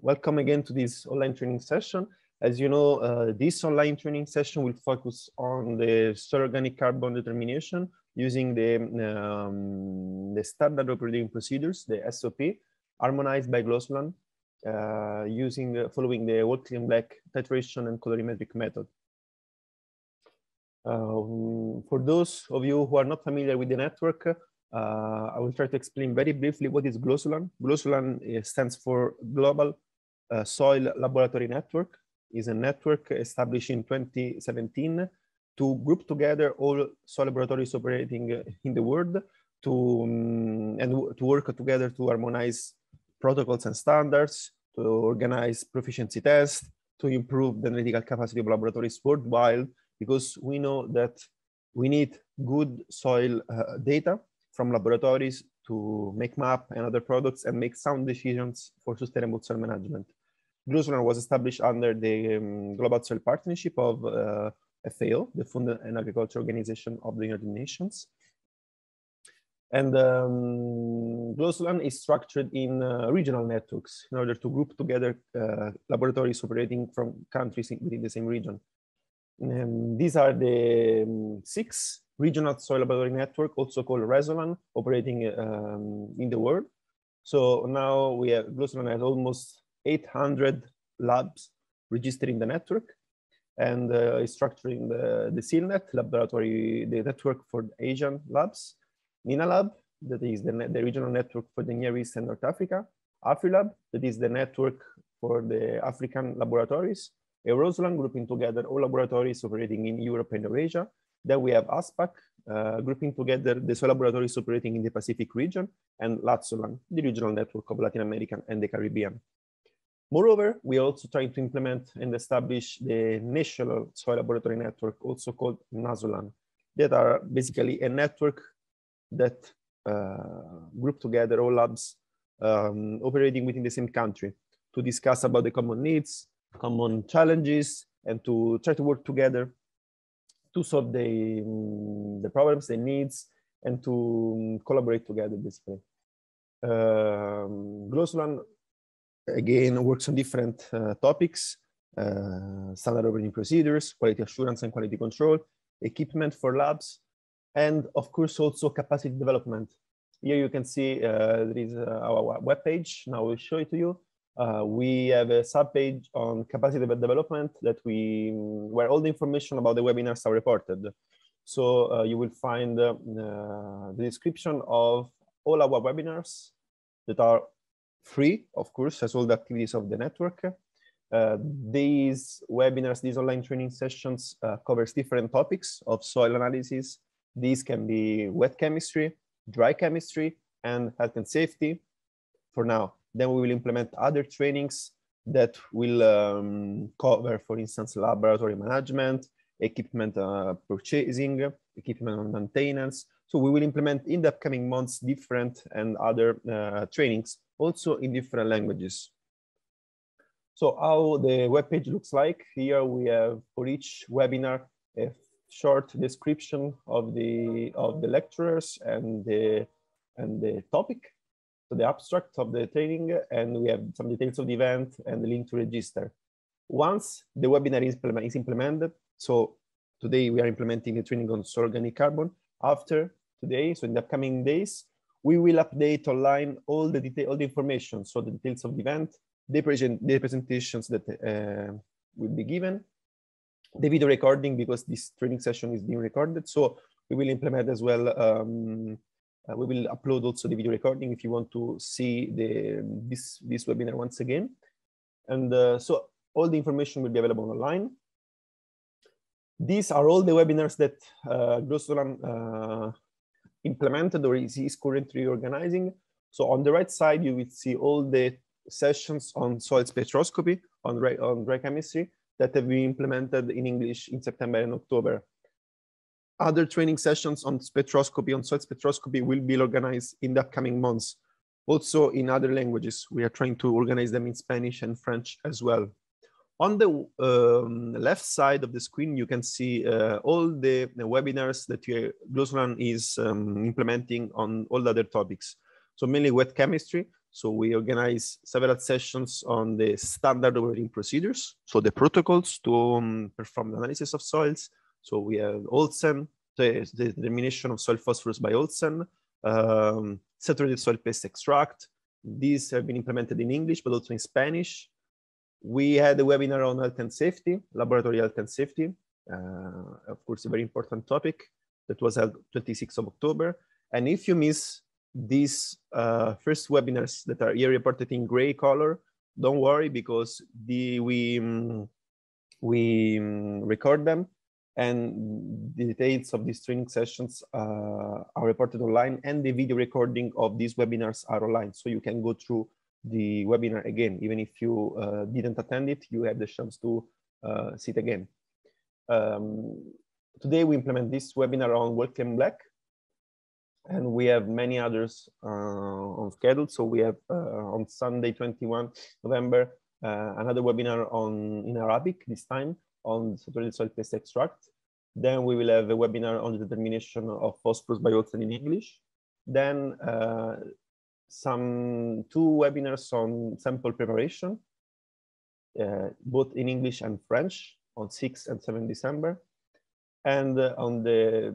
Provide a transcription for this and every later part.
Welcome again to this online training session. As you know, this online training session will focus on the soil organic carbon determination using the standard operating procedures, the SOP, harmonized by GLOSOLAN, following the Walkley and Black titration and colorimetric method. For those of you who are not familiar with the network, I will try to explain very briefly what is GLOSOLAN. GLOSOLAN stands for Global Soil Laboratory Network. Is a network established in 2017 to group together all soil laboratories operating in the world to work together to harmonize protocols and standards, to organize proficiency tests, to improve the analytical capacity of laboratories worldwide, because we know that we need good soil data from laboratories to make map and other products and make sound decisions for sustainable soil management. GLOSOLAN was established under the Global Soil Partnership of FAO, the Food and Agriculture Organization of the United Nations. And GLOSOLAN is structured in regional networks in order to group together laboratories operating from countries within the same region. These are the 6 regional soil laboratory network, also called RESOLAN, operating in the world. So now we have GLOSOLAN has almost 800 labs registered in the network, and is structuring the SEALNet laboratory, the network for the Asian labs, NINA-Lab, that is the regional network for the Near East and North Africa, AFRILAB, that is the network for the African laboratories, ROSOLAN, grouping together all laboratories operating in Europe and Eurasia. Then we have ASPAC, grouping together the soil laboratories operating in the Pacific region, and LATSOLAN, the regional network of Latin America and the Caribbean. Moreover, we are also trying to implement and establish the National Soil Laboratory Network, also called NASOLAN, that are basically a network that group together all labs operating within the same country to discuss about the common needs, common challenges, and to try to work together to solve the problems, the needs, and to collaborate together, basically. GLOSOLAN again works on different topics, standard operating procedures, quality assurance and quality control, equipment for labs, and of course also capacity development. Here you can see there is our webpage. Now we'll show it to you. We have a subpage on capacity development where all the information about the webinars are reported. So you will find the description of all our webinars that are free, of course, as all the activities of the network. These webinars, these online training sessions covers different topics of soil analysis. These can be wet chemistry, dry chemistry, and health and safety for now. Then we will implement other trainings that will cover, for instance, laboratory management, equipment purchasing, equipment maintenance. So we will implement in the upcoming months different and other trainings, also in different languages. So how the webpage looks like, here we have for each webinar a short description of the lecturers and the topic, so the abstract of the training, and we have some details of the event and the link to register. Once the webinar is implemented, so today we are implementing a training on soil organic carbon. After today, so in the upcoming days, we will update online all the information, so the details of the event, the presentations that will be given, the video recording, because this training session is being recorded. So we will implement as well. We will upload also the video recording if you want to see this webinar once again. And so all the information will be available online. These are all the webinars that GLOSOLAN implemented or is currently organizing. So on the right side, you will see all the sessions on soil spectroscopy, on dry chemistry that have been implemented in English in September and October. Other training sessions on spectroscopy, on soil spectroscopy, will be organized in the upcoming months. Also in other languages, we are trying to organize them in Spanish and French as well. On the left side of the screen, you can see all the webinars that GLOSOLAN is implementing on all the other topics. So mainly wet chemistry. So we organize several sessions on the standard operating procedures. So the protocols to perform the analysis of soils. So we have Olsen, the determination of soil phosphorus by Olsen, saturated soil paste extract. These have been implemented in English, but also in Spanish. We had a webinar on health and safety, laboratory health and safety. Of course, a very important topic that was held 26th of October. And if you miss these first webinars that are here reported in gray color, don't worry, because we record them, and the details of these training sessions are reported online, and the video recording of these webinars are online. So you can go through the webinar again, even if you didn't attend it, you have the chance to see it again. Today we implement this webinar on Walkley and Black, and we have many others on schedule. So we have on Sunday, 21 November, another webinar in Arabic, this time on saturated soil paste extract. Then we will have a webinar on the determination of phosphorus by Olsen in English. Then two webinars on sample preparation, both in English and French, on 6 and 7 December. And on the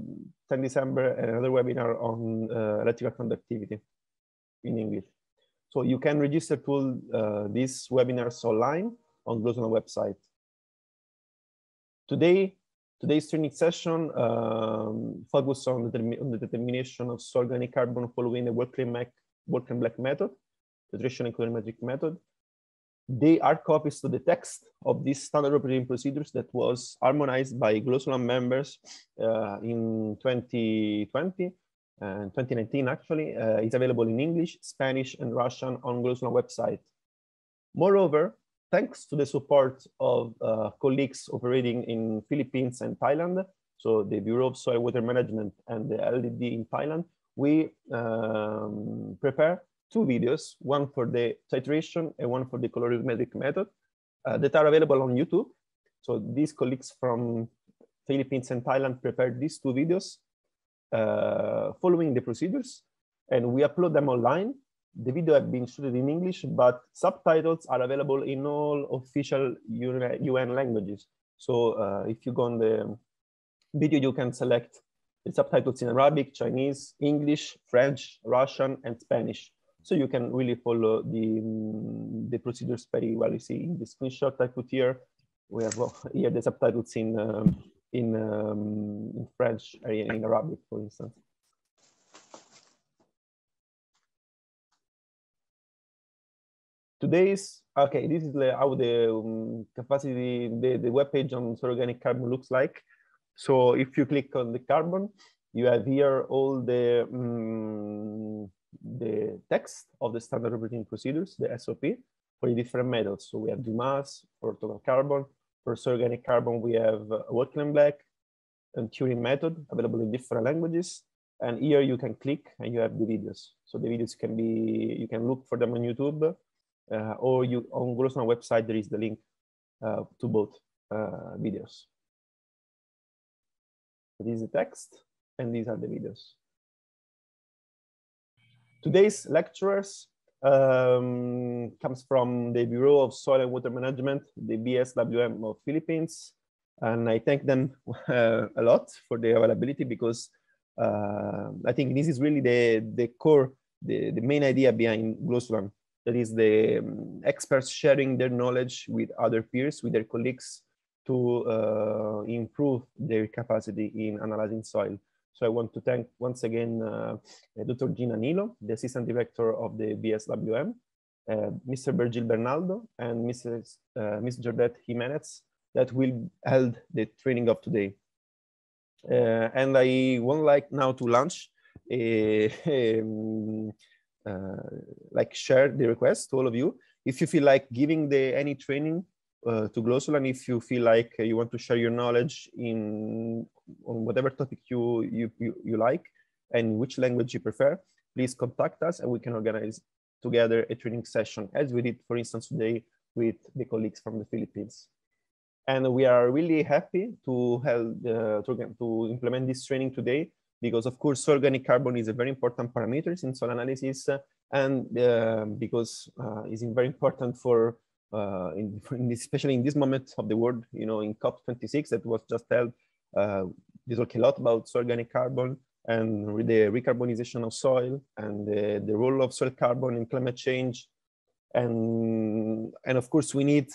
10 December, another webinar on electrical conductivity in English. So you can register to these webinars online on GLOSOLAN website. Today's training session focused on the determination of soil organic carbon following the Walkley and Black method, titration and colorimetric method. They are copies to the text of these standard operating procedures that was harmonized by GLOSOLAN members in 2020 and 2019 actually. It's available in English, Spanish, and Russian on GLOSOLAN website. Moreover, thanks to the support of colleagues operating in Philippines and Thailand, so the Bureau of Soil Water Management and the LDD in Thailand, we prepare two videos, one for the titration and one for the colorimetric method, that are available on YouTube. So these colleagues from Philippines and Thailand prepared these two videos following the procedures, and we upload them online. The video have been shot in English, but subtitles are available in all official UN languages. So if you go on the video, you can select the subtitles in Arabic, Chinese, English, French, Russian, and Spanish. So you can really follow the procedures very well. You see in the screenshot I put here, we have here the subtitles in French, in Arabic, for instance. This is how the capacity, the web page on soil organic carbon looks like. So if you click on the carbon, you have here all the text of the standard operating procedures, the SOP, for the different methods. So we have Dumas for total carbon. For soil organic carbon, we have Walkley and Black and Turing method available in different languages. And here you can click and you have the videos. So the videos can be, you can look for them on YouTube, or you on GLOSOLAN website, there is the link to both videos. So this is the text and these are the videos. Today's lecturers comes from the Bureau of Soil and Water Management, the BSWM of Philippines. And I thank them a lot for their availability, because I think this is really the core, the main idea behind GLOSOLAN. That is the experts sharing their knowledge with other peers, with their colleagues, to improve their capacity in analyzing soil. So I want to thank once again Dr. Gina Nilo, the Assistant Director of the BSWM, Mr. Virgil Bernaldo, and Ms. Jordette Jimenez, that will hold the training of today. And I would like now to launch like share the request to all of you. If you feel like giving any training to GLOSOLAN, if you feel like you want to share your knowledge on whatever topic you like and which language you prefer, please contact us and we can organize together a training session, as we did, for instance, today with the colleagues from the Philippines. And we are really happy to implement this training today, because of course organic carbon is a very important parameter in soil analysis, and because it's very important for especially in this moment of the world, you know, in COP26 that was just held. They talk a lot about organic carbon and the recarbonization of soil and the role of soil carbon in climate change, and of course we need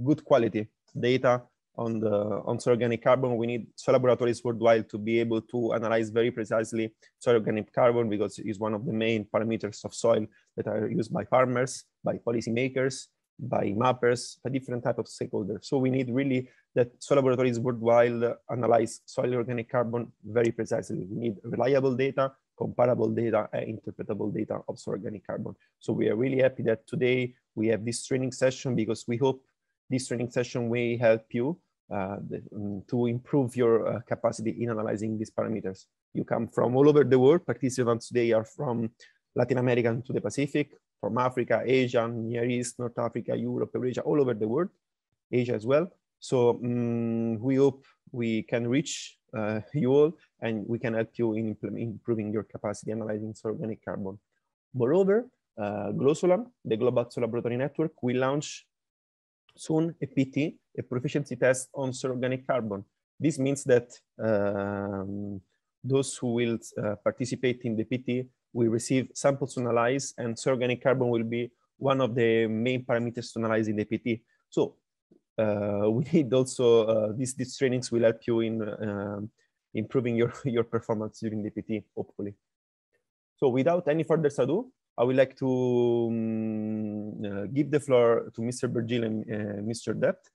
good quality data on soil organic carbon. We need soil laboratories worldwide to be able to analyze very precisely soil organic carbon, because it's one of the main parameters of soil that are used by farmers, by policymakers, by mappers, by different types of stakeholders. So we need really that soil laboratories worldwide analyze soil organic carbon very precisely. We need reliable data, comparable data, and interpretable data of soil organic carbon. So we are really happy that today we have this training session, because we hope this training session will help you to improve your capacity in analyzing these parameters. You come from all over the world. Participants today are from Latin America to the Pacific, from Africa, Asia, Near East, North Africa, Europe, Eurasia, all over the world, Asia as well. So we hope we can reach you all, and we can help you in improving your capacity analyzing soil organic carbon. Moreover, GLOSOLAN, the Global Soil Laboratory Network, will launch soon a PT, a proficiency test on soil organic carbon. This means that those who will participate in the PT will receive samples to analyze, and soil organic carbon will be one of the main parameters to analyze in the PT. So we need also, these trainings will help you in improving your performance during the PT, hopefully. So without any further ado, I would like to give the floor to Mr. Virgil and Mr. Dept.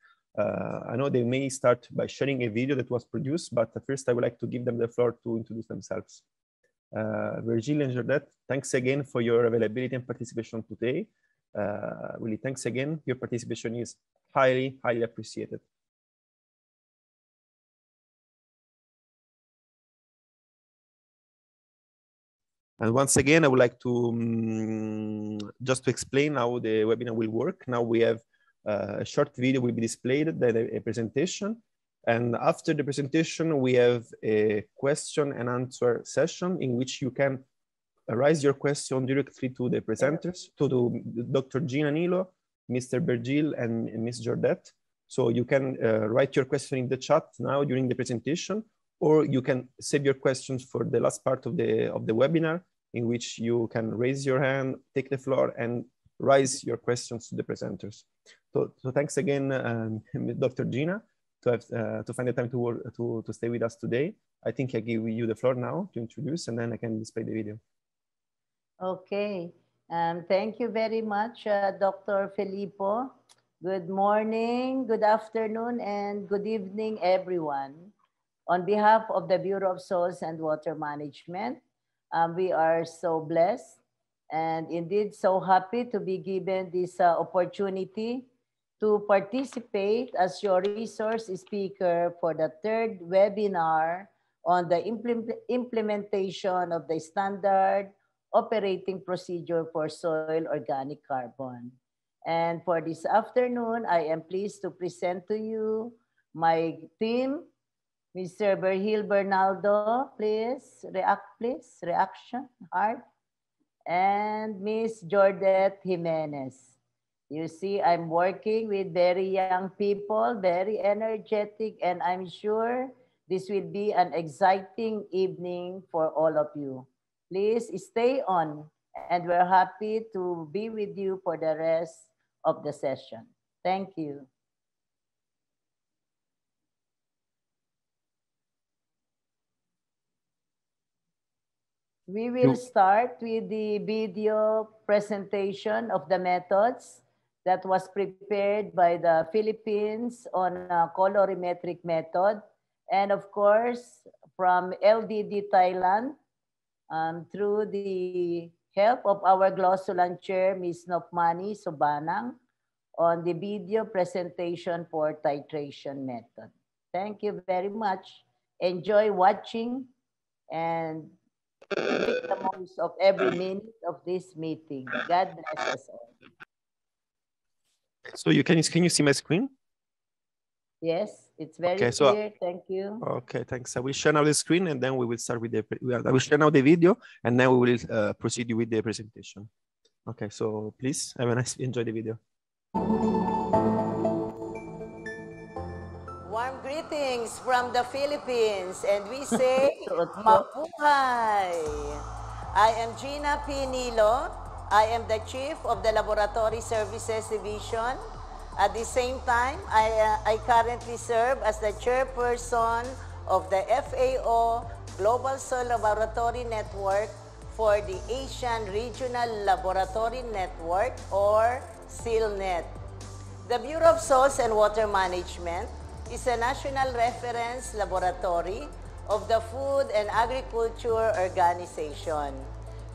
I know they may start by sharing a video that was produced, but first I would like to give them the floor to introduce themselves. Virgil and Jordet, thanks again for your availability and participation today. Really, thanks again. Your participation is highly, highly appreciated. And once again, I would like to just to explain how the webinar will work. Now we have a short video will be displayed, then a presentation. And after the presentation, we have a question and answer session in which you can raise your question directly to the presenters, to Dr. Gina Nilo, Mr. Virgil, and Ms. Jordet. So you can write your question in the chat now during the presentation, or you can save your questions for the last part of the webinar, in which you can raise your hand, take the floor, and raise your questions to the presenters. So thanks again, Dr. Gina, to find the time to stay with us today. I think I give you the floor now to introduce, and then I can display the video. Okay. Thank you very much, Dr. Filippo. Good morning, good afternoon, and good evening, everyone. On behalf of the Bureau of Soils and Water Management, we are so blessed and indeed so happy to be given this opportunity to participate as your resource speaker for the third webinar on the implementation of the standard operating procedure for soil organic carbon. And for this afternoon, I am pleased to present to you my team. Mr. Virgil Bernaldo, please, reaction, heart. And Miss Jordet Jimenez. You see, I'm working with very young people, very energetic, and I'm sure this will be an exciting evening for all of you. Please stay on, and we're happy to be with you for the rest of the session. Thank you. We will start with the video presentation of the methods that was prepared by the Philippines on a colorimetric method. And of course, from LDD Thailand, through the help of our GLOSOLAN chair, Ms. Nopmani Sobanang, on the video presentation for titration method. Thank you very much. Enjoy watching and make the most of every minute of this meeting. God bless us all. So can you see my screen? Yes. It's very Okay, so, clear. Thank you. Okay, thanks. I will share now the screen and then we will start with I will share now the video and then we will proceed with the presentation. Okay, so please have a nice, enjoy the video. Warm greetings from the Philippines, and we say, Mabuhay! I am Gina P. Nilo. I am the Chief of the Laboratory Services Division. At the same time, I currently serve as the Chairperson of the FAO Global Soil Laboratory Network for the Asian Regional Laboratory Network, or SEALNet. The Bureau of Soils and Water Management is a national reference laboratory of the Food and Agriculture Organization.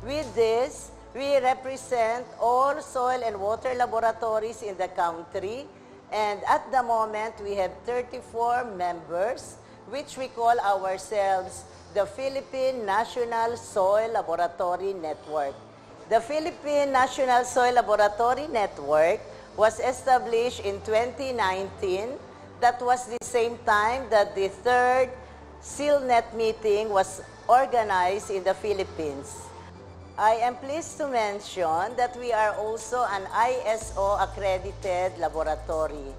With this, we represent all soil and water laboratories in the country, and at the moment, we have 34 members, which we call ourselves the Philippine National Soil Laboratory Network. The Philippine National Soil Laboratory Network was established in 2019. That was the same time that the third SEALNet meeting was organized in the Philippines. I am pleased to mention that we are also an ISO accredited laboratory.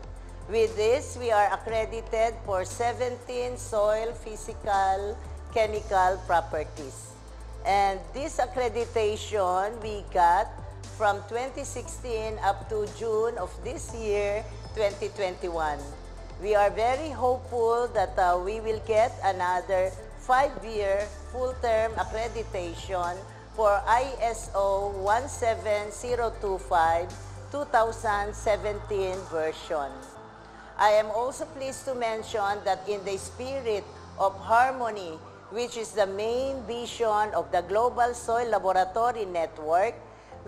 With this, we are accredited for 17 soil physical, chemical properties. And this accreditation we got from 2016 up to June of this year, 2021. We are very hopeful that we will get another 5-year full-term accreditation for ISO 17025 2017 version. I am also pleased to mention that in the spirit of harmony, which is the main vision of the Global Soil Laboratory Network,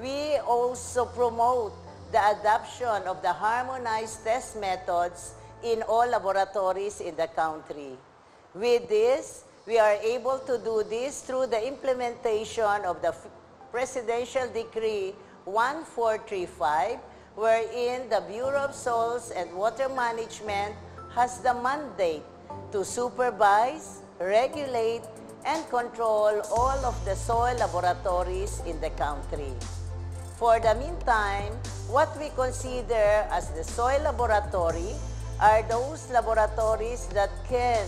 we also promote the adoption of the harmonized test methods in all laboratories in the country. With this, we are able to do this through the implementation of the Presidential Decree 1435, wherein the Bureau of Soils and Water Management has the mandate to supervise, regulate, and control all of the soil laboratories in the country. For the meantime, what we consider as the soil laboratory are those laboratories that can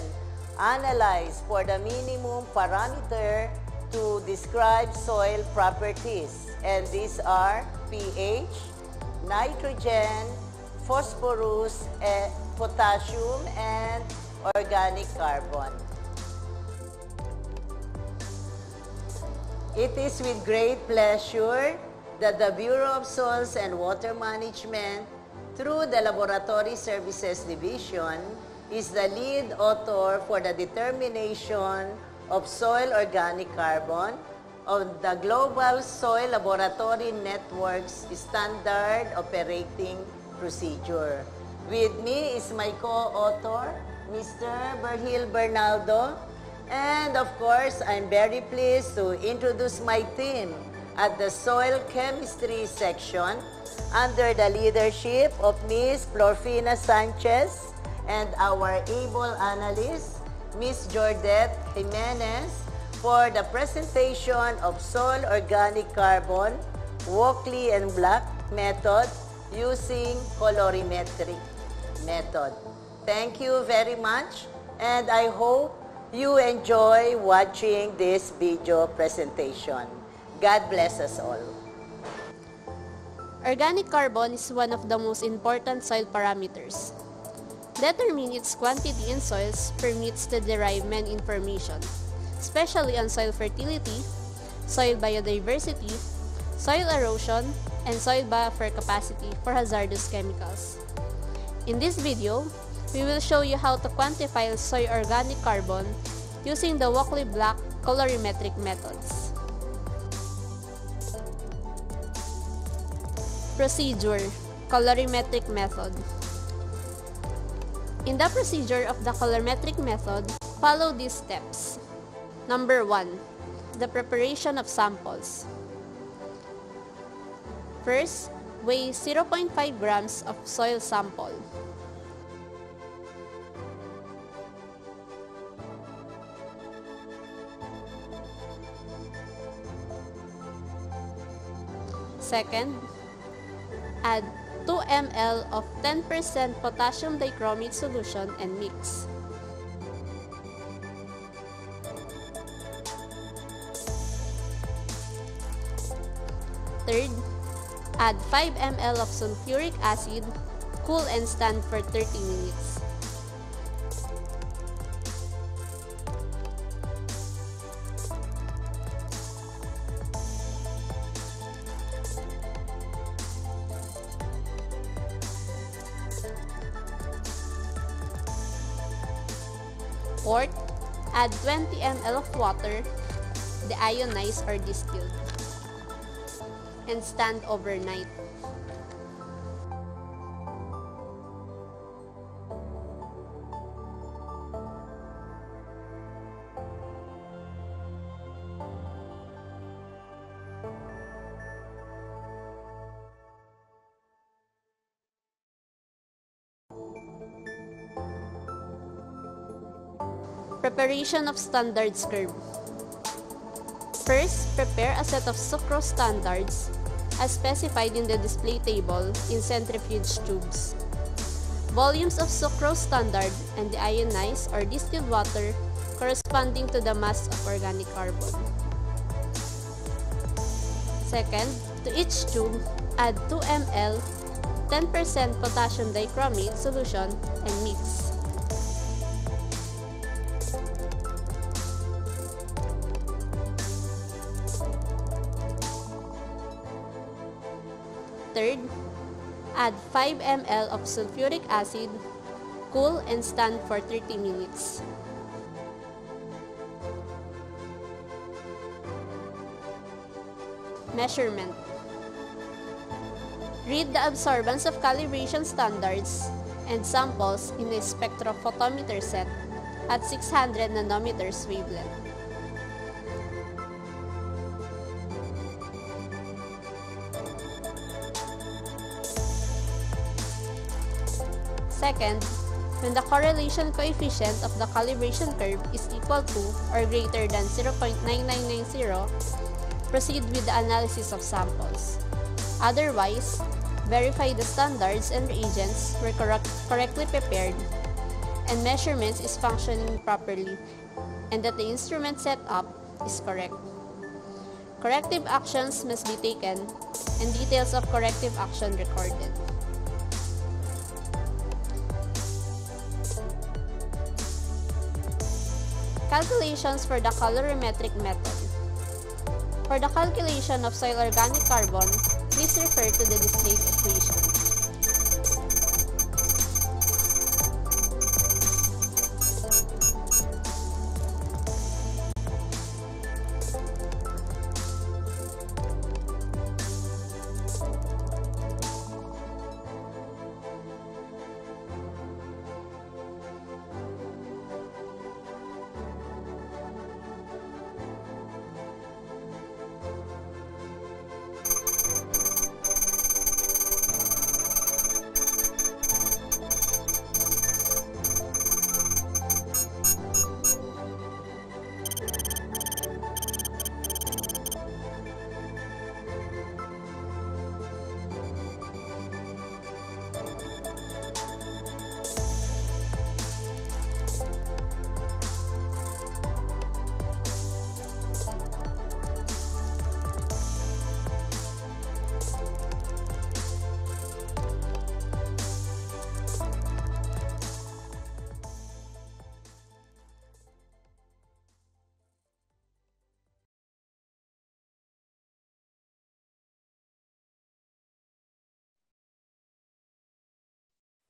analyze for the minimum parameter to describe soil properties. And these are pH, nitrogen, phosphorus, potassium, and organic carbon. It is with great pleasure that the Bureau of Soils and Water Management, through the Laboratory Services Division, is the lead author for the determination of soil organic carbon of the Global Soil Laboratory Network's standard operating procedure. With me is my co-author, Mr. Berhil Bernaldo, and of course, I'm very pleased to introduce my team at the Soil Chemistry section under the leadership of Ms. Florfina Sanchez and our able analyst, Ms. Jordette Jimenez, for the presentation of soil organic carbon, Walkley and Black method using colorimetric method. Thank you very much, and I hope you enjoy watching this video presentation. God bless us all. Organic carbon is one of the most important soil parameters. Determining its quantity in soils permits to derive many information, especially on soil fertility, soil biodiversity, soil erosion, and soil buffer capacity for hazardous chemicals. In this video, we will show you how to quantify soil organic carbon using the Walkley Black colorimetric methods. Procedure: colorimetric method. In the procedure of the colorimetric method, follow these steps. Number 1. The preparation of samples. First, weigh 0.5 grams of soil sample. Second, add 2 ml of 10% potassium dichromate solution and mix. Third, add 5 ml of sulfuric acid, cool and stand for 30 minutes. Fourth, add 20 ml of water, deionized or distilled, and stand overnight. Preparation of standards curve. First, prepare a set of sucrose standards as specified in the display table in centrifuge tubes. Volumes of sucrose standard and the ionized or distilled water corresponding to the mass of organic carbon. Second, to each tube, add 2 ml 10% potassium dichromate solution and mix. Third, add 5 ml of sulfuric acid, cool and stand for 30 minutes. Measurement. Read the absorbance of calibration standards and samples in a spectrophotometer set at 600 nanometers wavelength. Second, when the correlation coefficient of the calibration curve is equal to or greater than 0.9990, proceed with the analysis of samples. Otherwise, verify the standards and reagents were correctly prepared and measurements is functioning properly and that the instrument setup is correct. Corrective actions must be taken and details of corrective action recorded. Calculations for the colorimetric method. For the calculation of soil organic carbon, please refer to the displayed equation.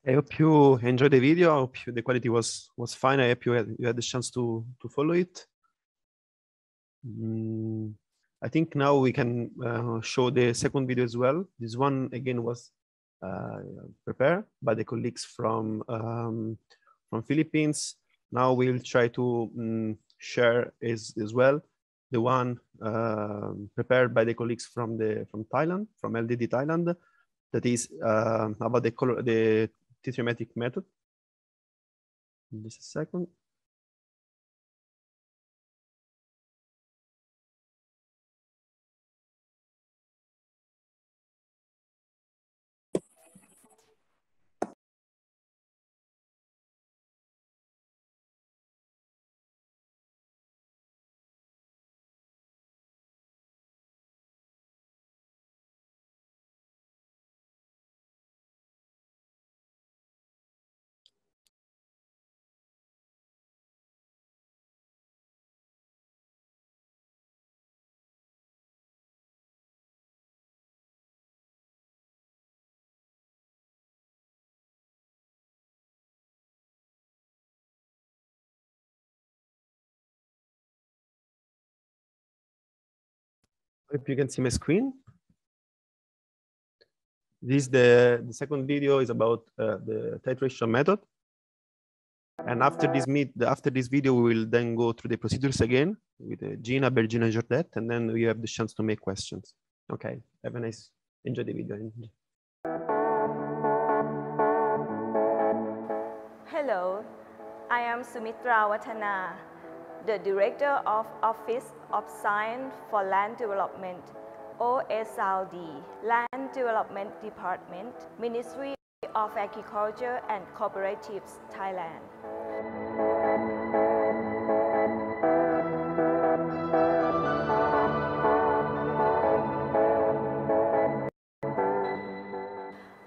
I hope you enjoyed the video. I hope the quality was fine. I hope you had the chance to follow it. I think now we can show the second video as well. This one again was prepared by the colleagues from Philippines. Now we'll try to share as well the one prepared by the colleagues from Thailand, from LDD Thailand, that is about the titration method. Just a second. If you can see my screen. This the second video is about the titration method. And after this video, we will then go through the procedures again with Gina, Bergina, and Georgette, and then we have the chance to make questions. Okay, have a nice, enjoy the video. Hello, I am Sumitra Watana, the Director of Office of Science for Land Development, OSLD, Land Development Department, Ministry of Agriculture and Cooperatives, Thailand.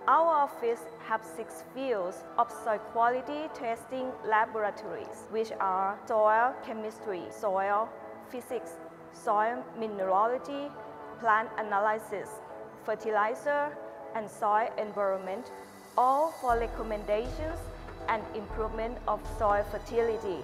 Our office has 6 fields of soil quality testing laboratories, which are soil chemistry, soil physics, soil mineralogy, plant analysis, fertilizer, and soil environment, all for recommendations and improvement of soil fertility.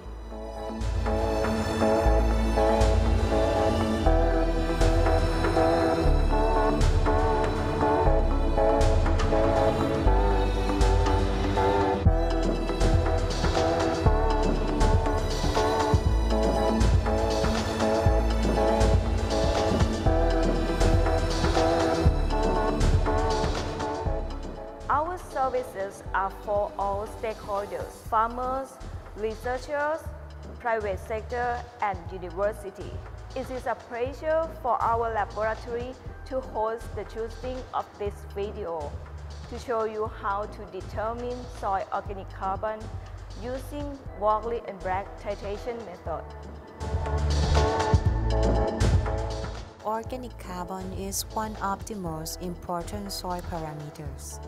Our services are for all stakeholders, farmers, researchers, private sector, and university. It is a pleasure for our laboratory to host the choosing of this video to show you how to determine soil organic carbon using Walkley and Black titration method. Organic carbon is one of the most important soil parameters.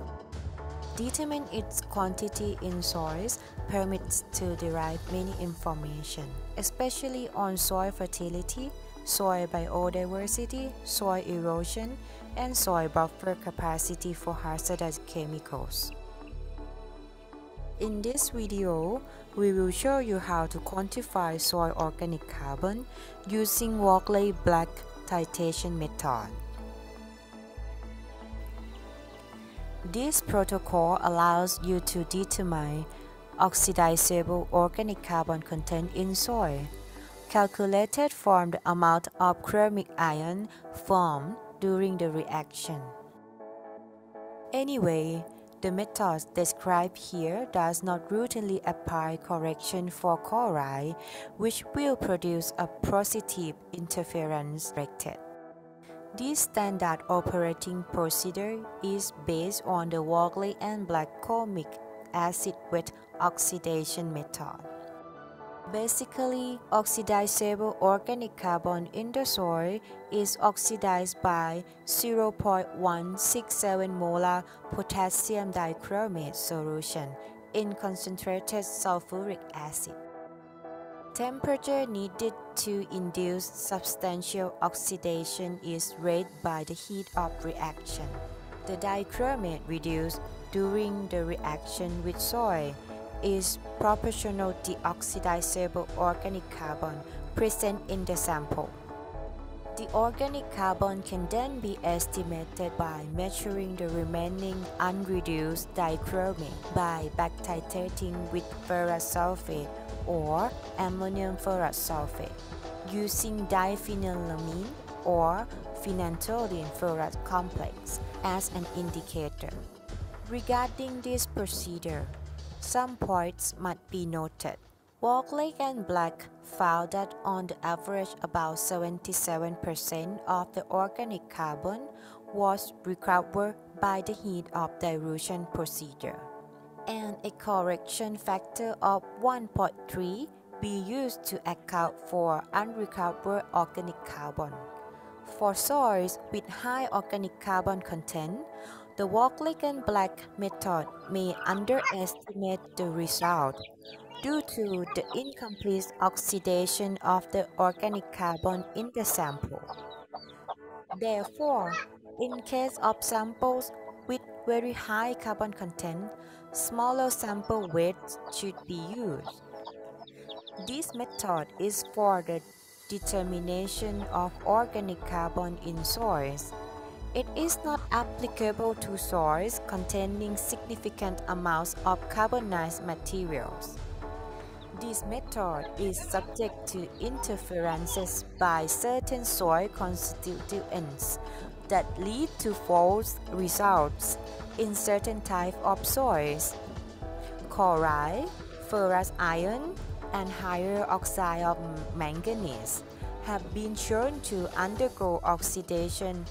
Determine its quantity in soils permits to derive many information, especially on soil fertility, soil biodiversity, soil erosion, and soil buffer capacity for hazardous chemicals. In this video, we will show you how to quantify soil organic carbon using Walkley Black titration method. This protocol allows you to determine oxidizable organic carbon content in soil, calculated from the amount of chromic ion formed during the reaction. Anyway, the method described here does not routinely apply correction for chloride, which will produce a positive interference rated. This standard operating procedure is based on the Walkley and Black chromic acid wet oxidation method. Basically, oxidizable organic carbon in the soil is oxidized by 0.167 molar potassium dichromate solution in concentrated sulfuric acid. Temperature needed to induce substantial oxidation is raised by the heat of reaction. The dichromate reduced during the reaction with soil is proportional to the oxidizable organic carbon present in the sample. The organic carbon can then be estimated by measuring the remaining unreduced dichromate by backtitrating with ferrous sulfate or ammonium ferrous sulfate using diphenylamine or phenantholine ferrous complex as an indicator. Regarding this procedure, some points must be noted. Walkley and Black found that on the average about 77% of the organic carbon was recovered by the heat of dilution procedure, and a correction factor of 1.3 be used to account for unrecovered organic carbon. For soils with high organic carbon content, the Walkley and Black method may underestimate the result due to the incomplete oxidation of the organic carbon in the sample. Therefore, in case of samples with very high carbon content, smaller sample weights should be used. This method is for the determination of organic carbon in soils. It is not applicable to soils containing significant amounts of carbonized materials. This method is subject to interferences by certain soil constituents that lead to false results in certain types of soils. Chloride, ferrous iron, and higher oxide of manganese have been shown to undergo oxidation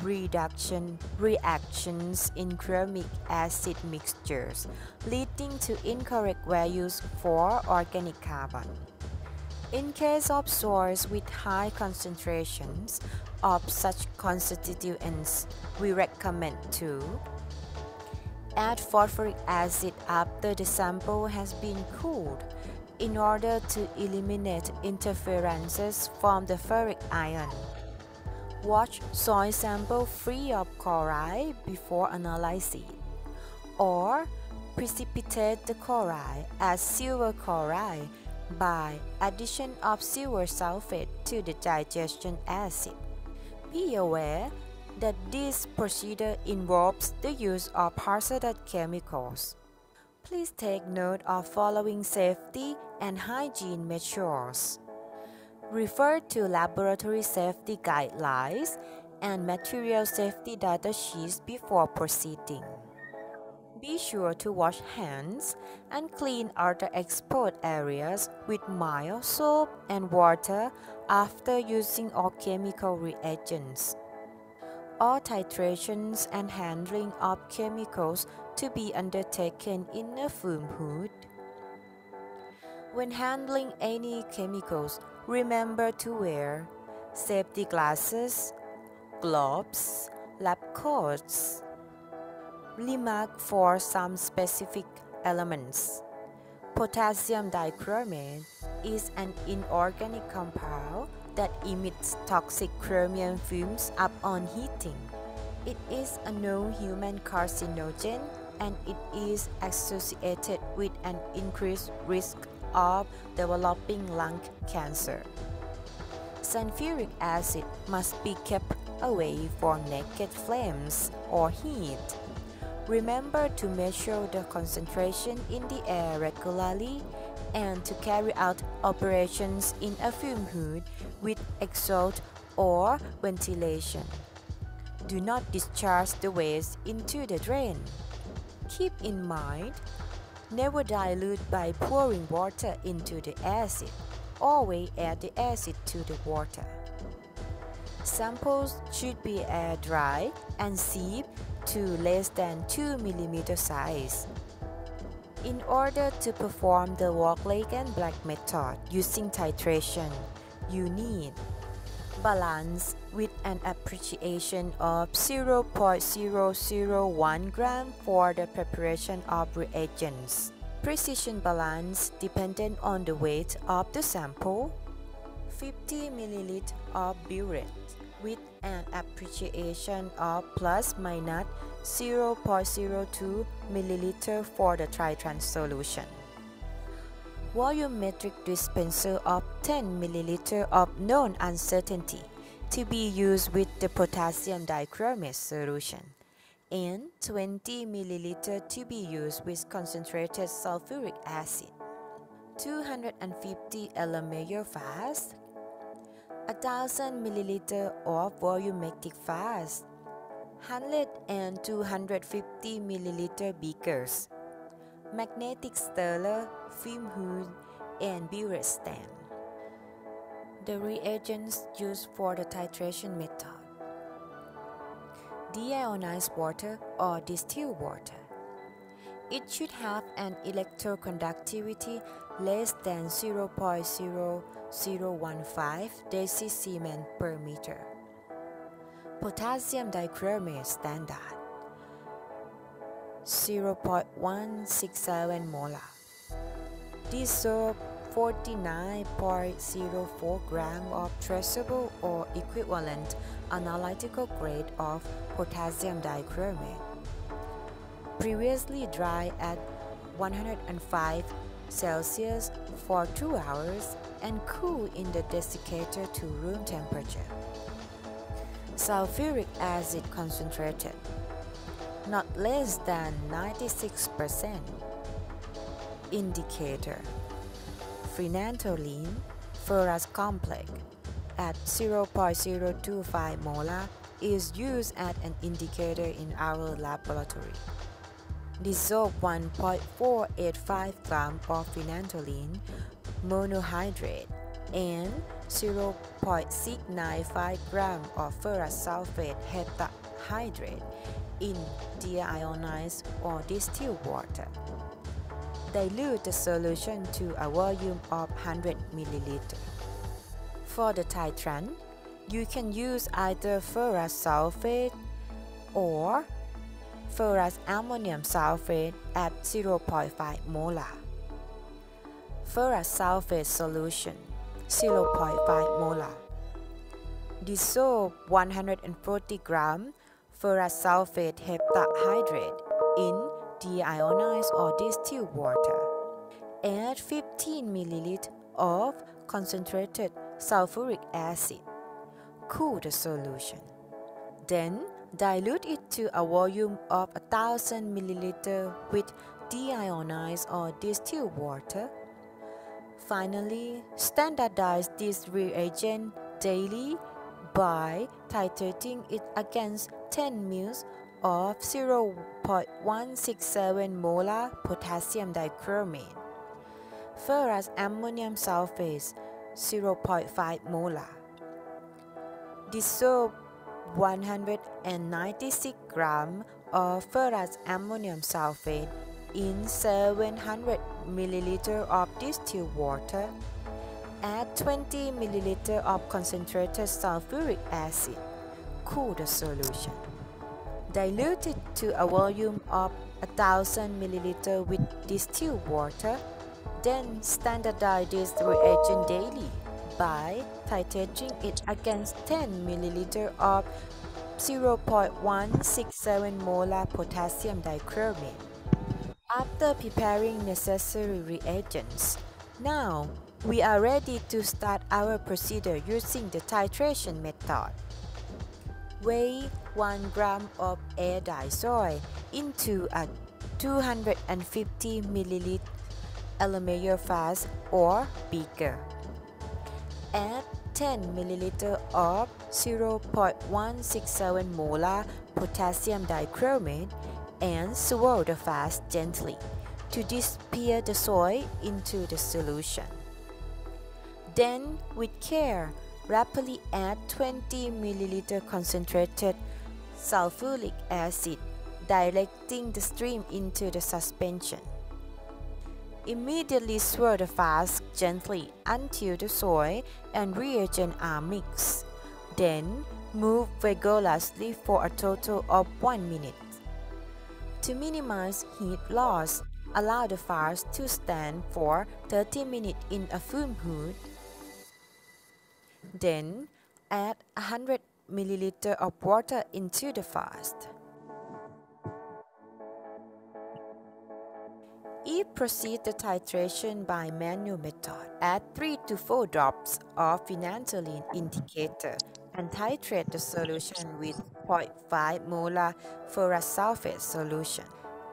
reduction reactions in chromic acid mixtures, leading to incorrect values for organic carbon. In case of soils with high concentrations of such constituents, we recommend to add phosphoric acid after the sample has been cooled in order to eliminate interferences from the ferric ion. Wash soil sample free of chloride before analyzing, or precipitate the chloride as silver chloride by addition of silver sulfate to the digestion acid. Be aware that this procedure involves the use of hazardous chemicals. Please take note of following safety and hygiene measures. Refer to laboratory safety guidelines and material safety data sheets before proceeding. Be sure to wash hands and clean other exposed areas with mild soap and water after using all chemical reagents. All titrations and handling of chemicals to be undertaken in a fume hood. When handling any chemicals, remember to wear safety glasses, gloves, lab coats. Remark for some specific elements. Potassium dichromate is an inorganic compound that emits toxic chromium fumes upon heating. It is a known human carcinogen and it is associated with an increased risk of developing lung cancer. Sulfuric acid must be kept away from naked flames or heat. Remember to measure the concentration in the air regularly and to carry out operations in a fume hood with exhaust or ventilation. Do not discharge the waste into the drain. Keep in mind, never dilute by pouring water into the acid. Always add the acid to the water. Samples should be air dry and sieved to less than 2 mm size. In order to perform the Walkley and Black method using titration, you need balance with an appreciation of 0.001 gram for the preparation of reagents. Precision balance dependent on the weight of the sample. 50 ml of burette with an appreciation of plus minus 0.02 ml for the tritrans solution. Volumetric dispenser of 10 ml of known uncertainty to be used with the potassium dichromate solution, and 20 ml to be used with concentrated sulfuric acid. 250 LMAO flask, 1000 ml of volumetric flask, 100 and 250 ml beakers, magnetic stirrer, fume hood, and burette stand. The reagents used for the titration method: deionized water or distilled water. It should have an electroconductivity less than 0.0015 deci-Siemens per meter. Potassium dichromate standard 0.167 molar. Dissolve 49.04 gram of traceable or equivalent analytical grade of potassium dichromate. Previously dry at 105 Celsius for 2 hours and cool in the desiccator to room temperature. Sulfuric acid concentrated, not less than 96%. Indicator: phenantholine ferrous complex at 0.025 molar is used as an indicator in our laboratory. Dissolve 1.485 grams of phenantholine monohydrate and 0.695 grams of ferrous sulfate heptahydrate in deionized or distilled water. Dilute the solution to a volume of 100 ml. For the titrant, you can use either ferrous sulfate or ferrous ammonium sulfate at 0.5 molar. Ferrous sulfate solution 0.5 molar. Dissolve 140 grams ferrous sulfate heptahydrate in deionized or distilled water. Add 15 ml of concentrated sulfuric acid. Cool the solution. Then dilute it to a volume of 1000 ml with deionized or distilled water. Finally, standardize this reagent daily by titrating it against 10 ml of 0.167 molar potassium dichromate, ferrous ammonium sulfate 0.5 molar. Dissolve 196 grams of ferrous ammonium sulfate in 700 ml of distilled water. Add 20 ml of concentrated sulfuric acid. Cool the solution. Dilute it to a volume of 1000 ml with distilled water. Then standardize this reagent daily by titrating it against 10 ml of 0.167 molar potassium dichromate. After preparing necessary reagents, now we are ready to start our procedure using the titration method. Weigh 1 gram of air disoy into a 250 ml Erlenmeyer vase or beaker. Add 10 ml of 0.167 molar potassium dichromate and swirl the vase gently to disappear the soy into the solution. Then, with care, rapidly add 20 ml concentrated sulfuric acid, directing the stream into the suspension. Immediately swirl the vase gently until the soy and reagent are mixed. Then, move vigorously for a total of 1 minute. To minimize heat loss, allow the vase to stand for 30 minutes in a fume hood. Then, add 100 ml of water into the vase. If proceed the titration by manual method, add 3 to 4 drops of phenantholine indicator and titrate the solution with 0.5 molar ferrous sulfate solution.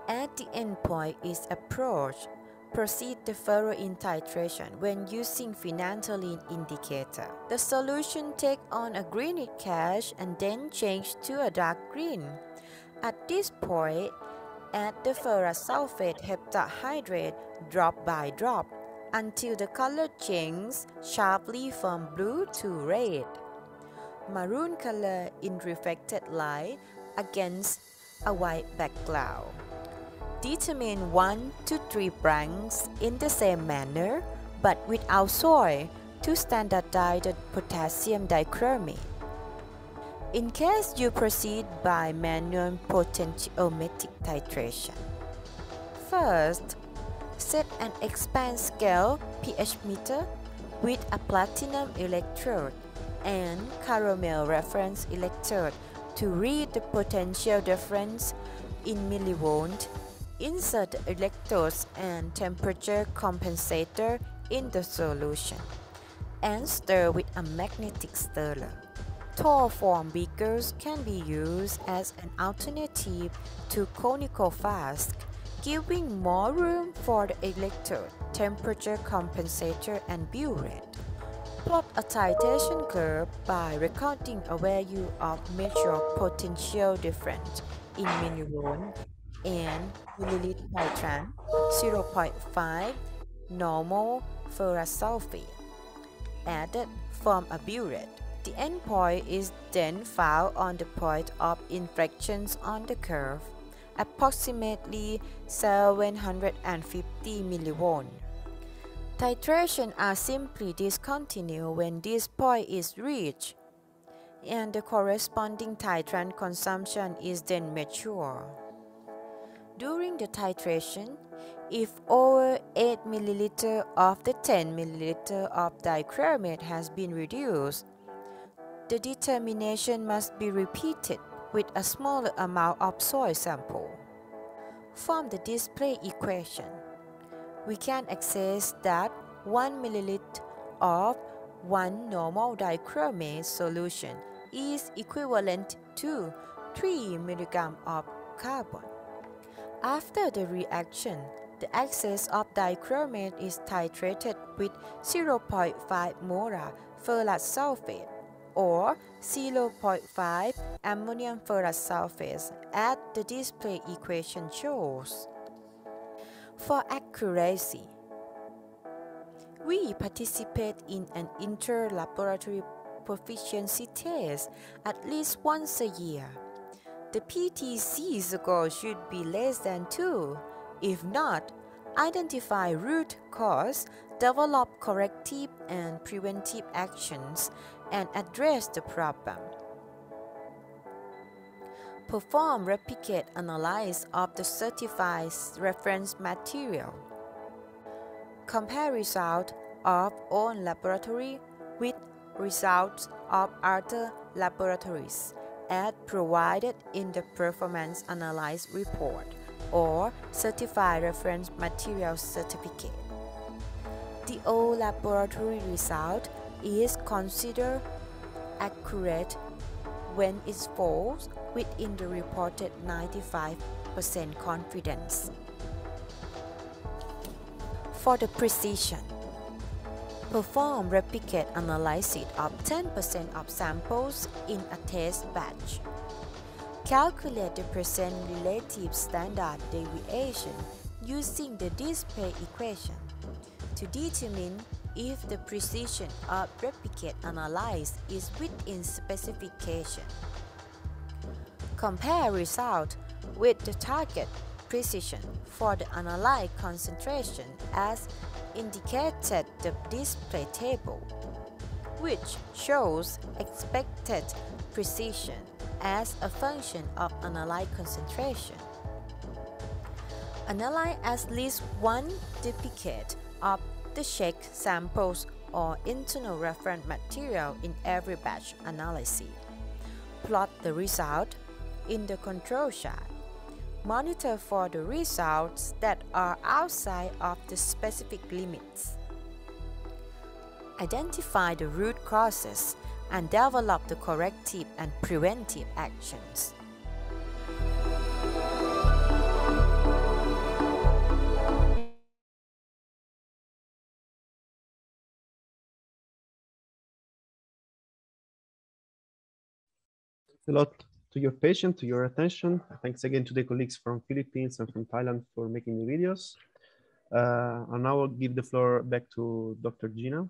At the endpoint is approached, proceed the further titration when using phenantholine indicator. The solution take on a greenish cast and then change to a dark green. At this point, add the ferrous sulfate heptahydrate drop by drop until the color changes sharply from blue to red, maroon color in reflected light against a white background. Determine 1 to 3 blanks in the same manner but without soy to standardize the potassium dichromate. In case you proceed by manual potentiometric titration. First, set an expand scale pH meter with a platinum electrode and caramel reference electrode to read the potential difference in millivolts. Insert the electrodes and temperature compensator in the solution. and stir with a magnetic stirrer. Tall form beakers can be used as an alternative to conical flask, giving more room for the electrode, temperature compensator, and burette. Plot a titration curve by recording a value of measured potential difference in millivolt and milliliter titrant, 0.5 normal ferrous sulfate, added from a burette. The endpoint is then found on the point of inflections on the curve, approximately 750 millivolts. Titration are simply discontinued when this point is reached, and the corresponding titrant consumption is then mature. During the titration, if over 8 ml of the 10 ml of dichromate has been reduced, the determination must be repeated with a smaller amount of soil sample. From the display equation, we can access that 1 ml of 1 normal dichromate solution is equivalent to 3 mg of carbon. After the reaction, the excess of dichromate is titrated with 0.5 molar ferrous sulfate or 0.5 ammonium ferrous sulfate as the display equation shows. For accuracy, we participate in an inter-laboratory proficiency test at least once a year. The PTC score should be less than 2. If not, identify root cause, develop corrective and preventive actions, and address the problem. Perform replicate analysis of the certified reference material. Compare results of own laboratory with results of other laboratories as provided in the performance analysis report or certified reference material certificate. The old laboratory result is considered accurate when it falls within the reported 95% confidence. For the precision, perform replicate analysis of 10% of samples in a test batch. Calculate the percent relative standard deviation using the display equation to determine if the precision of replicate analysis is within specification. Compare results with the target precision for the analyte concentration as indicated the display table, which shows expected precision as a function of analyte concentration. Analyze at least one duplicate of the checked samples or internal reference material in every batch analysis. Plot the result in the control chart. Monitor for the results that are outside of the specific limits. Identify the root causes and develop the corrective and preventive actions. Thanks a lot to your patience, to your attention. Thanks again to the colleagues from Philippines and from Thailand for making the videos. And now I'll give the floor back to Dr. Gina.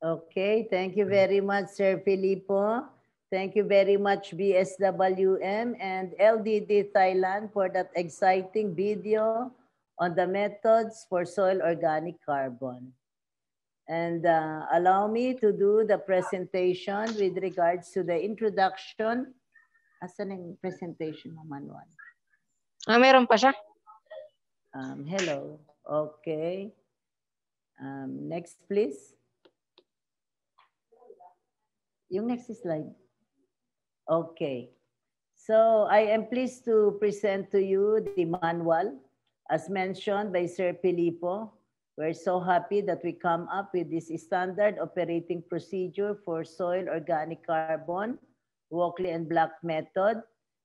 Okay, thank you very much, Sir Filippo. Thank you very much, BSWM and LDD Thailand for that exciting video on the methods for soil organic carbon. And allow me to do the presentation with regards to the introduction. Asan yung presentation mo, Manuel? Meron pa siya. Hello. Okay. Next, please. Yung next slide. Okay. So I am pleased to present to you the manual as mentioned by Sir Filippo. We're so happy that we come up with this standard operating procedure for soil organic carbon, Walkley and Black method,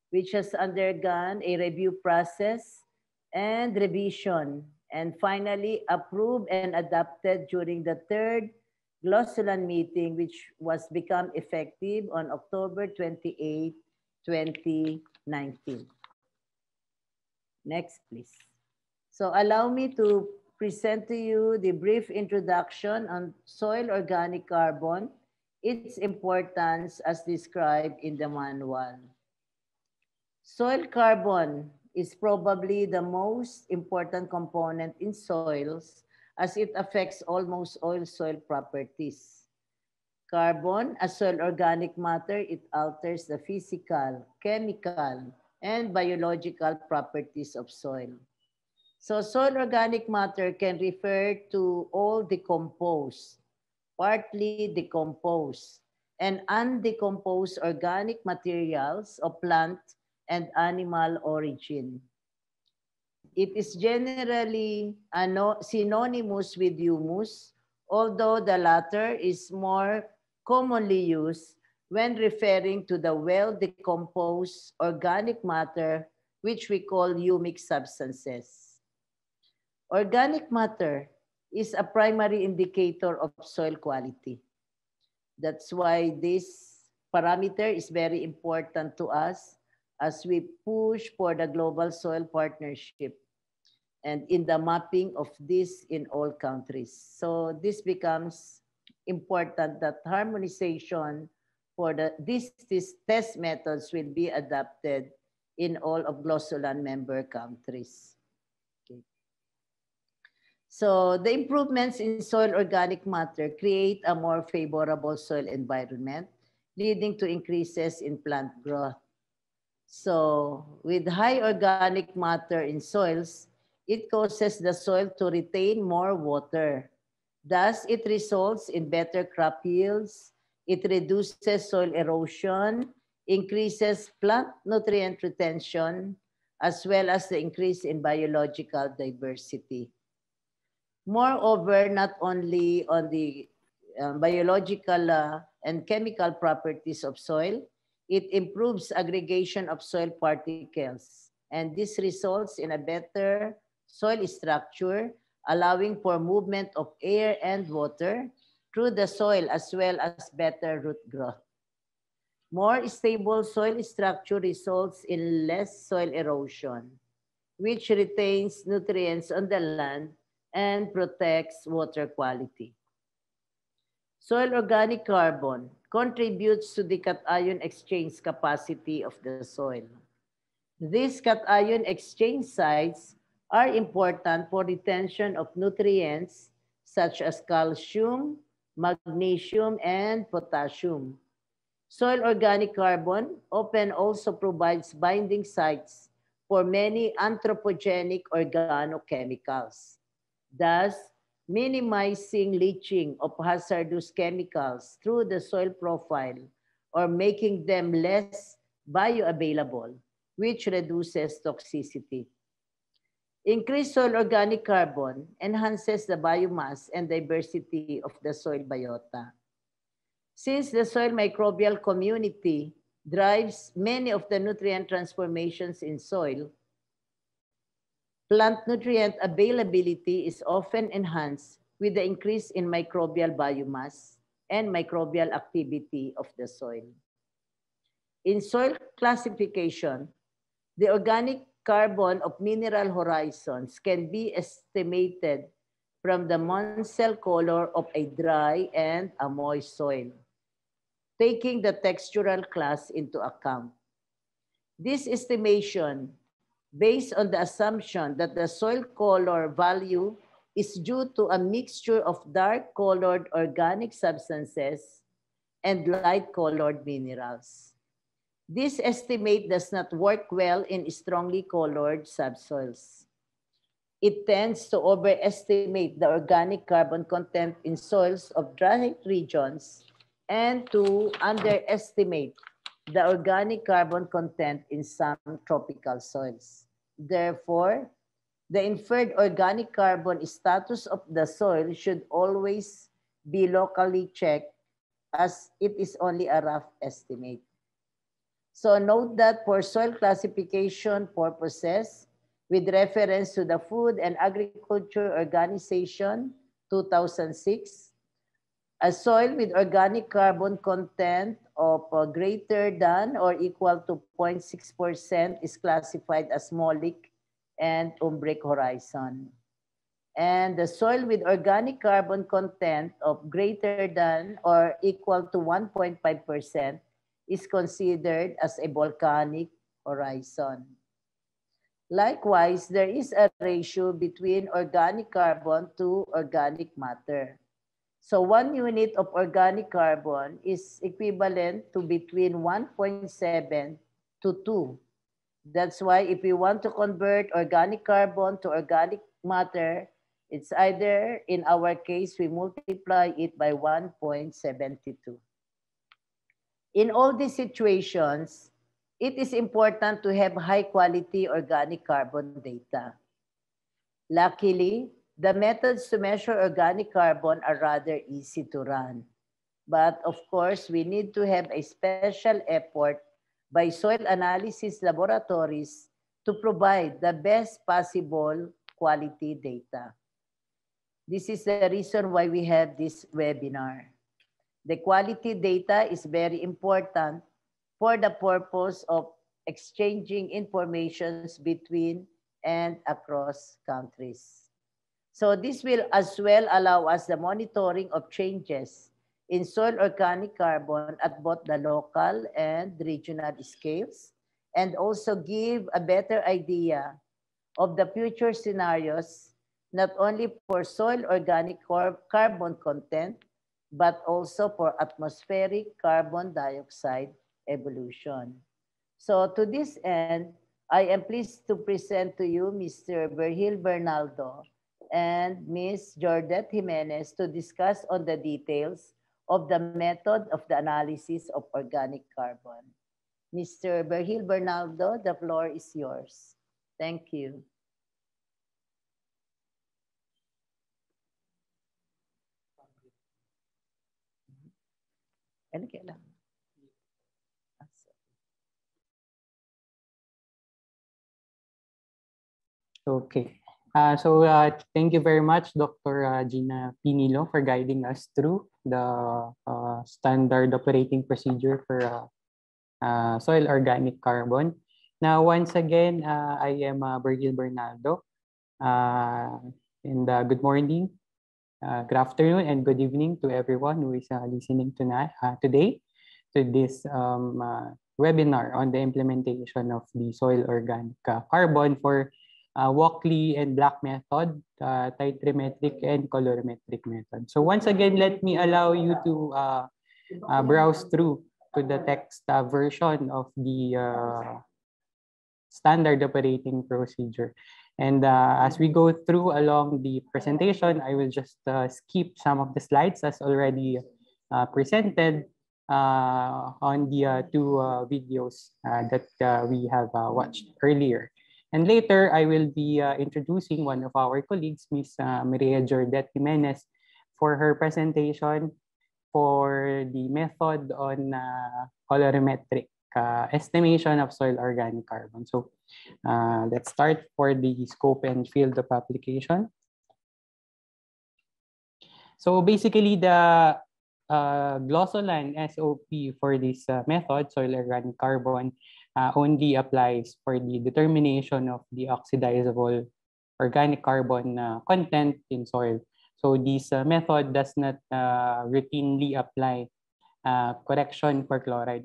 which has undergone a review process and revision, and finally approved and adopted during the third GLOSOLAN meeting, which was become effective on October 28, 2019. Next, please. So allow me to present to you the brief introduction on soil organic carbon, its importance as described in the manual. Soil carbon is probably the most important component in soils as it affects almost all soil properties. Carbon, as soil organic matter, it alters the physical, chemical, and biological properties of soil. So soil organic matter can refer to all decomposed, partly decomposed, and undecomposed organic materials of plant and animal origin. It is generally synonymous with humus, although the latter is more commonly used when referring to the well-decomposed organic matter, which we call humic substances. Organic matter is a primary indicator of soil quality. That's why this parameter is very important to us as we push for the global soil partnership and in the mapping of this in all countries. So this becomes important that harmonization for these test methods will be adopted in all of GLOSOLAN member countries. Okay. So the improvements in soil organic matter create a more favorable soil environment, leading to increases in plant growth. So with high organic matter in soils, it causes the soil to retain more water. Thus, it results in better crop yields. It reduces soil erosion, increases plant nutrient retention, as well as the increase in biological diversity. Moreover, not only on the biological and chemical properties of soil, it improves aggregation of soil particles, and this results in a better soil structure, allowing for movement of air and water through the soil as well as better root growth. More stable soil structure results in less soil erosion, which retains nutrients on the land and protects water quality. Soil organic carbon contributes to the cation exchange capacity of the soil. These cation exchange sites are important for retention of nutrients such as calcium, magnesium, and potassium. Soil organic carbon often also provides binding sites for many anthropogenic organochemicals, thus minimizing leaching of hazardous chemicals through the soil profile or making them less bioavailable, which reduces toxicity. Increased soil organic carbon enhances the biomass and diversity of the soil biota. Since the soil microbial community drives many of the nutrient transformations in soil, plant nutrient availability is often enhanced with the increase in microbial biomass and microbial activity of the soil. In soil classification, the organic carbon of mineral horizons can be estimated from the Munsell color of a dry and a moist soil, taking the textural class into account. This estimation, based on the assumption that the soil color value is due to a mixture of dark-colored organic substances and light-colored minerals. This estimate does not work well in strongly colored subsoils. It tends to overestimate the organic carbon content in soils of dry regions and to underestimate the organic carbon content in some tropical soils. Therefore, the inferred organic carbon status of the soil should always be locally checked, as it is only a rough estimate. So note that for soil classification purposes, with reference to the Food and Agriculture Organization 2006, a soil with organic carbon content of greater than or equal to 0.6% is classified as molic and umbric horizon. And the soil with organic carbon content of greater than or equal to 1.5% is considered as a volcanic horizon. Likewise, there is a ratio between organic carbon to organic matter. So 1 unit of organic carbon is equivalent to between 1.7 to 2. That's why if we want to convert organic carbon to organic matter, it's either, in our case, we multiply it by 1.72. In all these situations, it is important to have high-quality organic carbon data. Luckily, the methods to measure organic carbon are rather easy to run. But of course, we need to have a special effort by soil analysis laboratories to provide the best possible quality data. This is the reason why we have this webinar. The quality data is very important for the purpose of exchanging information between and across countries. So this will as well allow us the monitoring of changes in soil organic carbon at both the local and regional scales, and also give a better idea of the future scenarios, not only for soil organic carbon content, but also for atmospheric carbon dioxide evolution. So to this end, I am pleased to present to you Mr. Virgil Bernaldo and Ms. Jordette Jimenez to discuss on the details of the method of the analysis of organic carbon. Mr. Virgil Bernaldo, the floor is yours. Thank you. Okay. Thank you very much, Dr. Gina Pinilo, for guiding us through the standard operating procedure for soil organic carbon. Now, once again, I am Virgil Bernaldo. And good morning, good afternoon, and good evening to everyone who is listening today to this webinar on the implementation of the soil organic carbon for Walkley and Black method, titration and colorimetric method. So once again, let me allow you to browse through to the text version of the standard operating procedure. And as we go through along the presentation, I will just skip some of the slides as already presented on the two videos that we have watched earlier. And later, I will be introducing one of our colleagues, Ms. Maria Jordette Jimenez, for her presentation for the method on colorimetric estimation of soil organic carbon. So let's start for the scope and field of application. So basically, the GLOSOLAN SOP for this method, soil organic carbon, only applies for the determination of the oxidizable organic carbon content in soil. So this method does not routinely apply correction for chloride.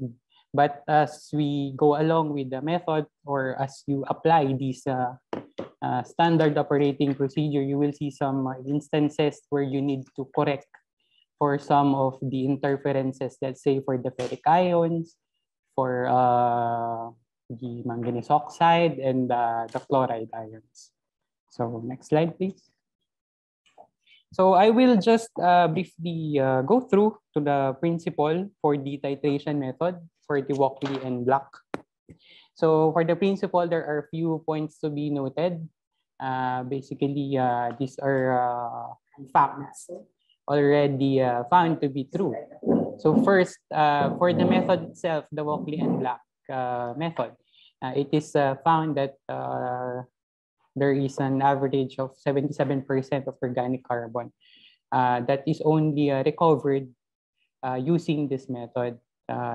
But as we go along with the method, or as you apply this standard operating procedure, you will see some instances where you need to correct for some of the interferences, let's say for the ferric ions, for the manganese oxide, and the chloride ions. So next slide, please. So I will just briefly go through to the principle for the titration method for the Walkley and Black. So for the principle, there are a few points to be noted. Basically, these are facts already found to be true. So first, for the method itself, the Walkley and Black method, it is found that there is an average of 77% of organic carbon that is only recovered using this method.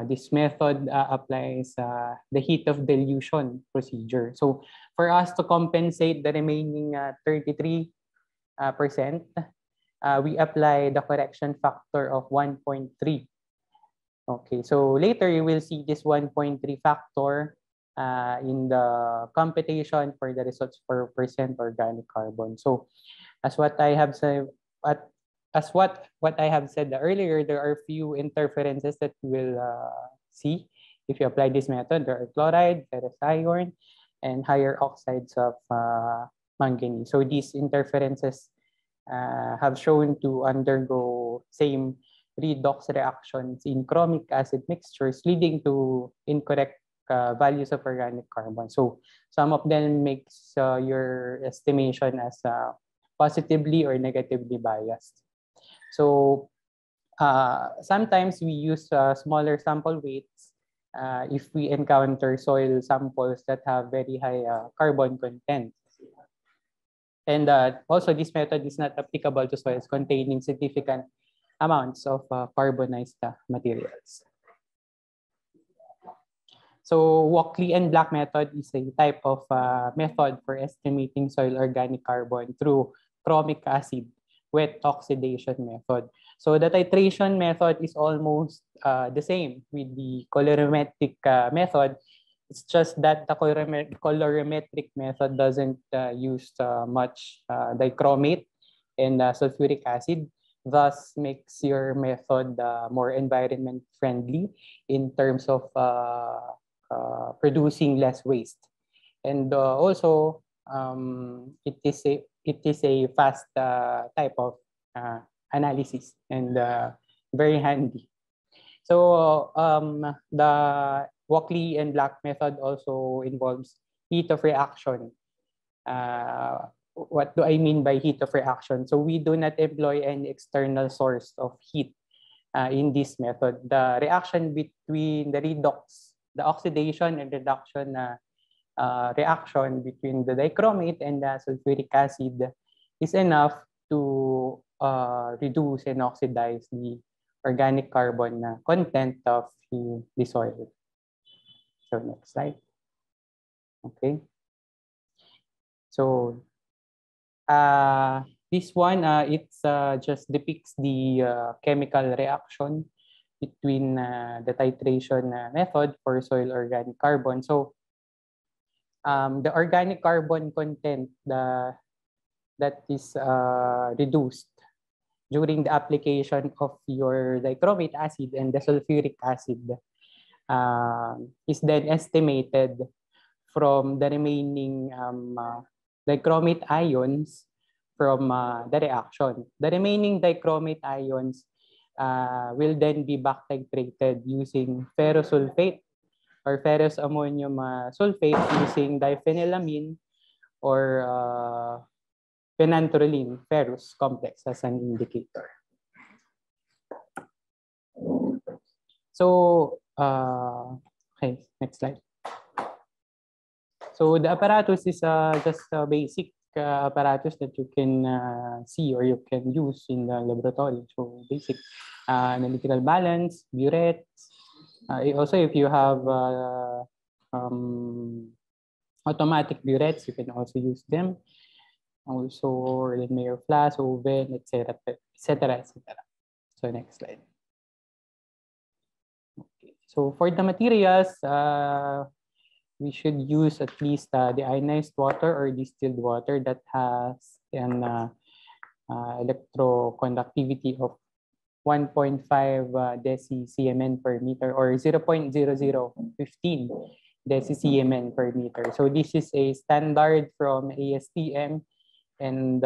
This method applies the heat of dilution procedure. So for us to compensate the remaining 33%, we apply the correction factor of 1.3. Okay, so later you will see this 1.3 factor in the computation for the results for percent organic carbon. So as what I have said, what I have said earlier, there are few interferences that you will see if you apply this method. There are chloride, ferrous iron, and higher oxides of manganese. So these interferences have shown to undergo same redox reactions in chromic acid mixtures, leading to incorrect values of organic carbon. So some of them makes your estimation as positively or negatively biased. So sometimes we use smaller sample weights if we encounter soil samples that have very high carbon content. And also this method is not applicable to soils containing significant amounts of carbonized materials. So Walkley and Black method is a type of method for estimating soil organic carbon through chromic acid wet oxidation method. So the titration method is almost the same with the colorimetric method. It's just that the colorimetric method doesn't use much dichromate and sulfuric acid, thus makes your method more environment friendly in terms of producing less waste. And also it is a fast type of analysis and very handy. So the Walkley and Black method also involves heat of reaction. What do I mean by heat of reaction? So we do not employ any external source of heat in this method. The reaction between the redox, the oxidation and reduction reaction between the dichromate and the sulfuric acid is enough to reduce and oxidize the organic carbon content of the soil. So next slide. Okay. So this one, it just depicts the chemical reaction between the titration method for soil organic carbon. So the organic carbon content that is reduced during the application of your dichromate acid and the sulfuric acid is then estimated from the remaining dichromate ions from the reaction. The remaining dichromate ions will then be back titrated using ferrosulfate or ferrous ammonium sulfate using diphenylamine or phenanthroline ferrous complex as an indicator. So, okay, next slide. So the apparatus is just a basic apparatus that you can see or you can use in the laboratory. So basic analytical balance, burettes. Also, if you have automatic burettes, you can also use them. Also, Mayer flask, oven, etc., etc., etc. So next slide. Okay. So for the materials, we should use at least the ionized water or distilled water that has an electroconductivity of 1.5 deci-Cmn per meter or 0.0015 deci-Cmn per meter. So this is a standard from ASTM and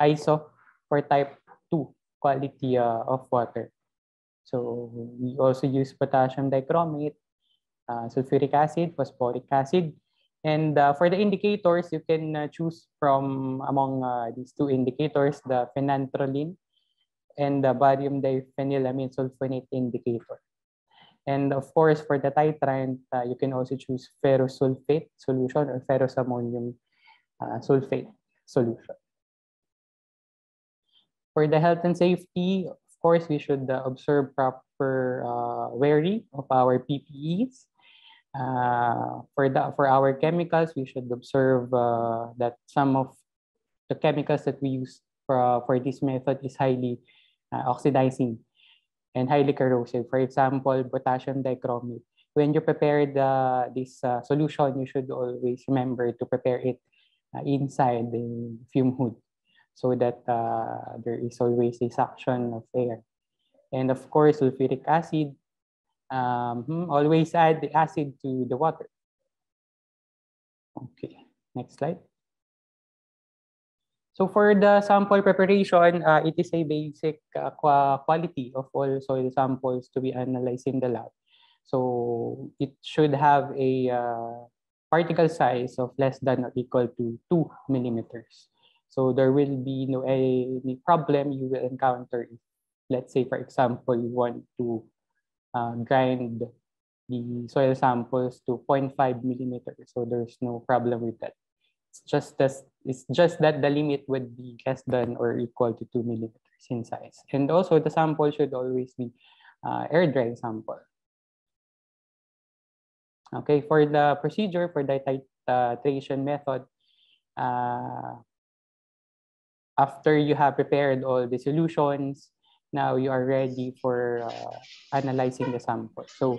ISO for type 2 quality of water. So we also use potassium dichromate, sulfuric acid, phosphoric acid, And for the indicators, you can choose from among these two indicators, the phenanthroline and the barium diphenylamine sulfonate indicator. And of course, for the titrant, you can also choose ferrosulfate solution or ferrosammonium sulfate solution. For the health and safety, of course, we should observe proper wearing of our PPEs. For our chemicals, we should observe that some of the chemicals that we use for this method is highly oxidizing and highly corrosive. For example, potassium dichromate. When you prepare this solution, you should always remember to prepare it inside the fume hood so that there is always a suction of air. And of course, sulfuric acid. Always add the acid to the water. Okay, next slide. So for the sample preparation, it is a basic quality of all soil samples to be analyzed in the lab. So it should have a particle size of less than or equal to 2 millimeters. So there will be no any problem you will encounter if, let's say, for example, you want to grind the soil samples to 0.5 millimeters. So there's no problem with that. It's just that the limit would be less than or equal to 2 millimeters in size. And also the sample should always be air dry sample. Okay, for the procedure for the titration method, after you have prepared all the solutions, now you are ready for analyzing the sample. So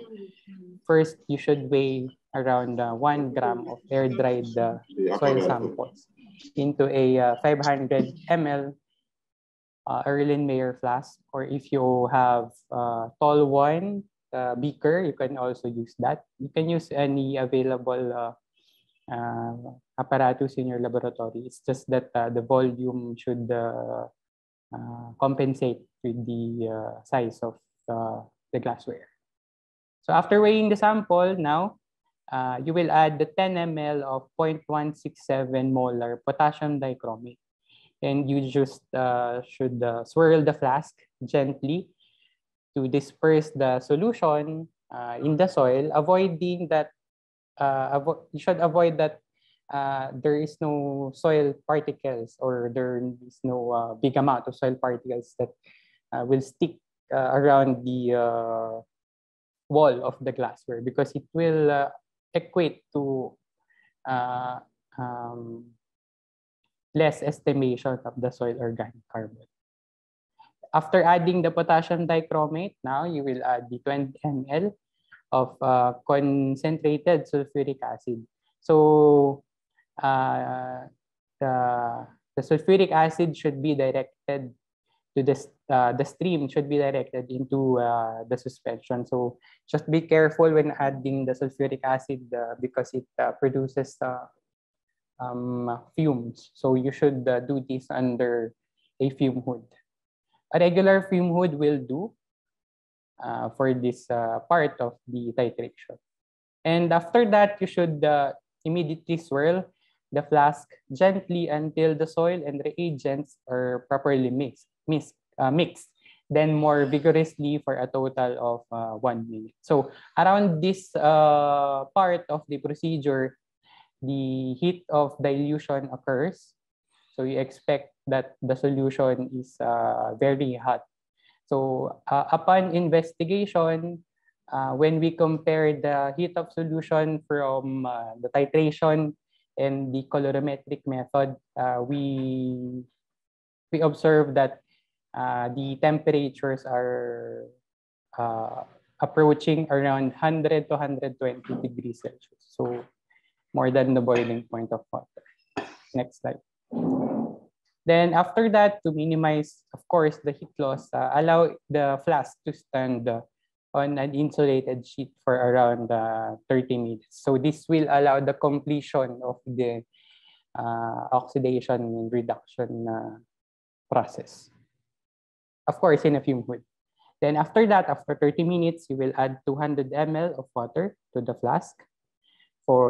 first, you should weigh around 1 gram of air-dried soil samples into a 500 ml Erlenmeyer flask, or if you have tall one beaker, you can also use that. You can use any available apparatus in your laboratory. It's just that the volume should compensate with the size of the glassware. So after weighing the sample, now you will add the 10 ml of 0.167 molar potassium dichromate. And you just should swirl the flask gently to disperse the solution in the soil, avoiding that you should avoid that there is no soil particles, or there is no big amount of soil particles that will stick around the wall of the glassware, because it will equate to less estimation of the soil organic carbon. After adding the potassium dichromate, now you will add the 20 ml of concentrated sulfuric acid. So the sulfuric acid should be directed to the stream should be directed into the suspension. So just be careful when adding the sulfuric acid because it produces fumes. So you should do this under a fume hood. A regular fume hood will do for this part of the titration. And after that, you should immediately swirl the flask gently until the soil and reagents are properly mixed. Then more vigorously for a total of 1 minute. So around this part of the procedure, the heat of dilution occurs. So you expect that the solution is very hot. So upon investigation, when we compare the heat of solution from the titration and the colorimetric method, we observe that the temperatures are approaching around 100 to 120 degrees Celsius. So more than the boiling point of water. Next slide. Then after that, to minimize, of course, the heat loss, allow the flask to stand on an insulated sheet for around 30 minutes. So this will allow the completion of the oxidation and reduction process. Of course, in a fume hood. Then after that, after 30 minutes, you will add 200 ml of water to the flask.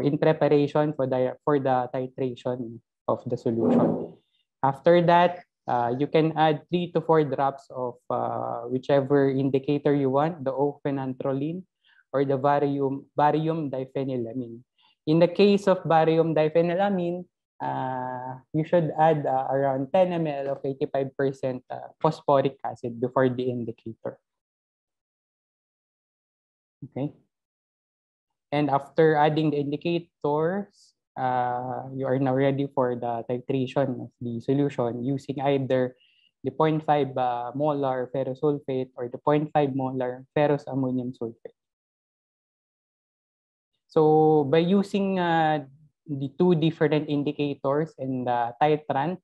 in preparation for the titration of the solution. After that, you can add 3 to 4 drops of whichever indicator you want, the O-phenanthroline or the barium diphenylamine. In the case of barium diphenylamine, you should add around 10 ml of 85% phosphoric acid before the indicator. Okay. And after adding the indicators, you are now ready for the titration of the solution using either the 0.5 molar ferrous sulfate or the 0.5 molar ferrous ammonium sulfate. So by using the 2 different indicators and the titrant,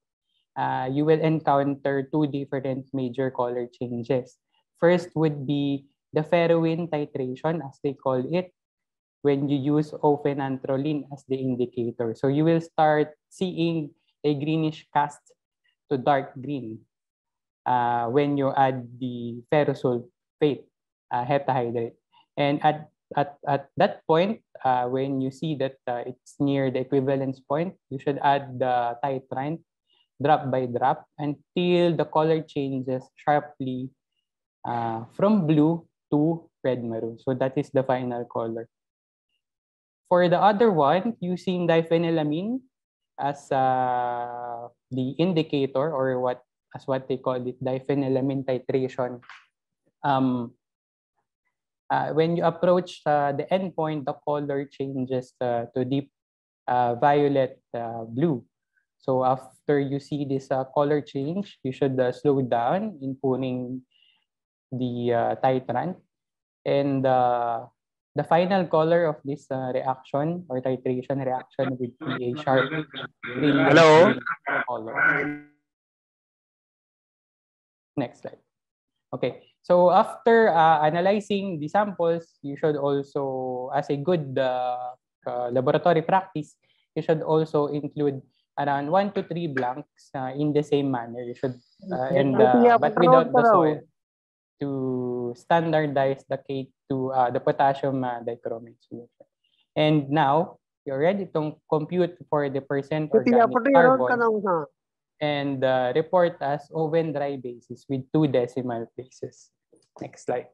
you will encounter 2 different major color changes. First would be the ferroin titration, as they call it, when you use O-phenanthroline as the indicator. So you will start seeing a greenish cast to dark green when you add the ferrous sulfate heptahydrate. And at that point, when you see that it's near the equivalence point, you should add the titrant drop by drop until the color changes sharply from blue to red maroon. So that is the final color. For the other one, using diphenylamine as the indicator, or what they call it, diphenylamine titration. When you approach the endpoint, the color changes to deep violet blue. So after you see this color change, you should slow down in pouring the titrant. And the final color of this reaction or titration reaction would be a sharp brilliant green color. Next slide. Okay, so after analyzing the samples, you should also, as a good laboratory practice, you should also include around 1 to 3 blanks in the same manner. You should, but without the soil, to standardize the K to the potassium dichromate solution. And now you're ready to compute for the percent organic carbon and report as oven dry basis with 2 decimal places. Next slide.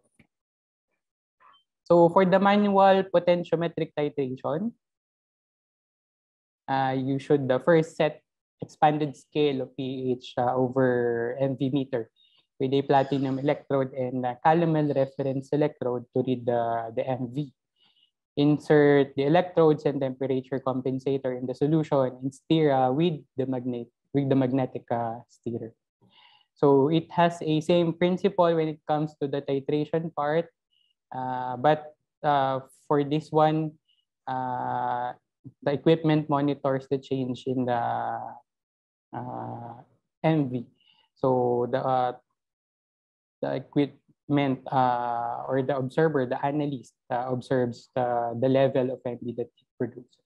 So for the manual potentiometric titration, you should first set expanded scale of pH over MV meter with a platinum electrode and a calomel reference electrode to read the MV. Insert the electrodes and temperature compensator in the solution and steer with the magnetic steerer. So it has a same principle when it comes to the titration part, but for this one, the equipment monitors the change in the MV. So the equipment or the observer, the analyst, observes the level of MV that it produces.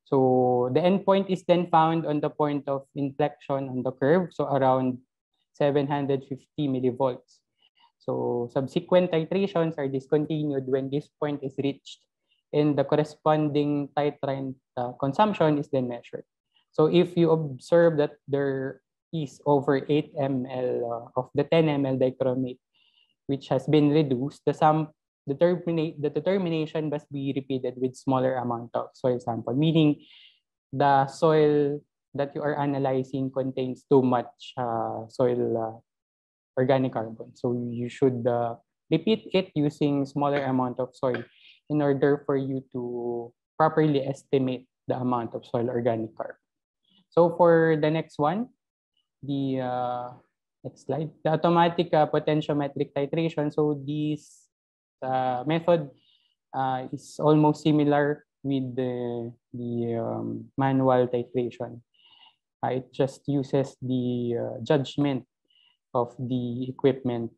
So the endpoint is then found on the point of inflection on the curve, so around 750 millivolts. So subsequent titrations are discontinued when this point is reached, and the corresponding titrant consumption is then measured. So if you observe that there is over 8 ml of the 10 ml dichromate, which has been reduced, the determination must be repeated with smaller amount of soil sample, meaning the soil that you are analyzing contains too much soil organic carbon. So you should repeat it using smaller amount of soil in order for you to properly estimate the amount of soil organic carbon. So for the next one, the next slide, the automatic potentiometric titration. So this method is almost similar with the manual titration. It just uses the judgment of the equipment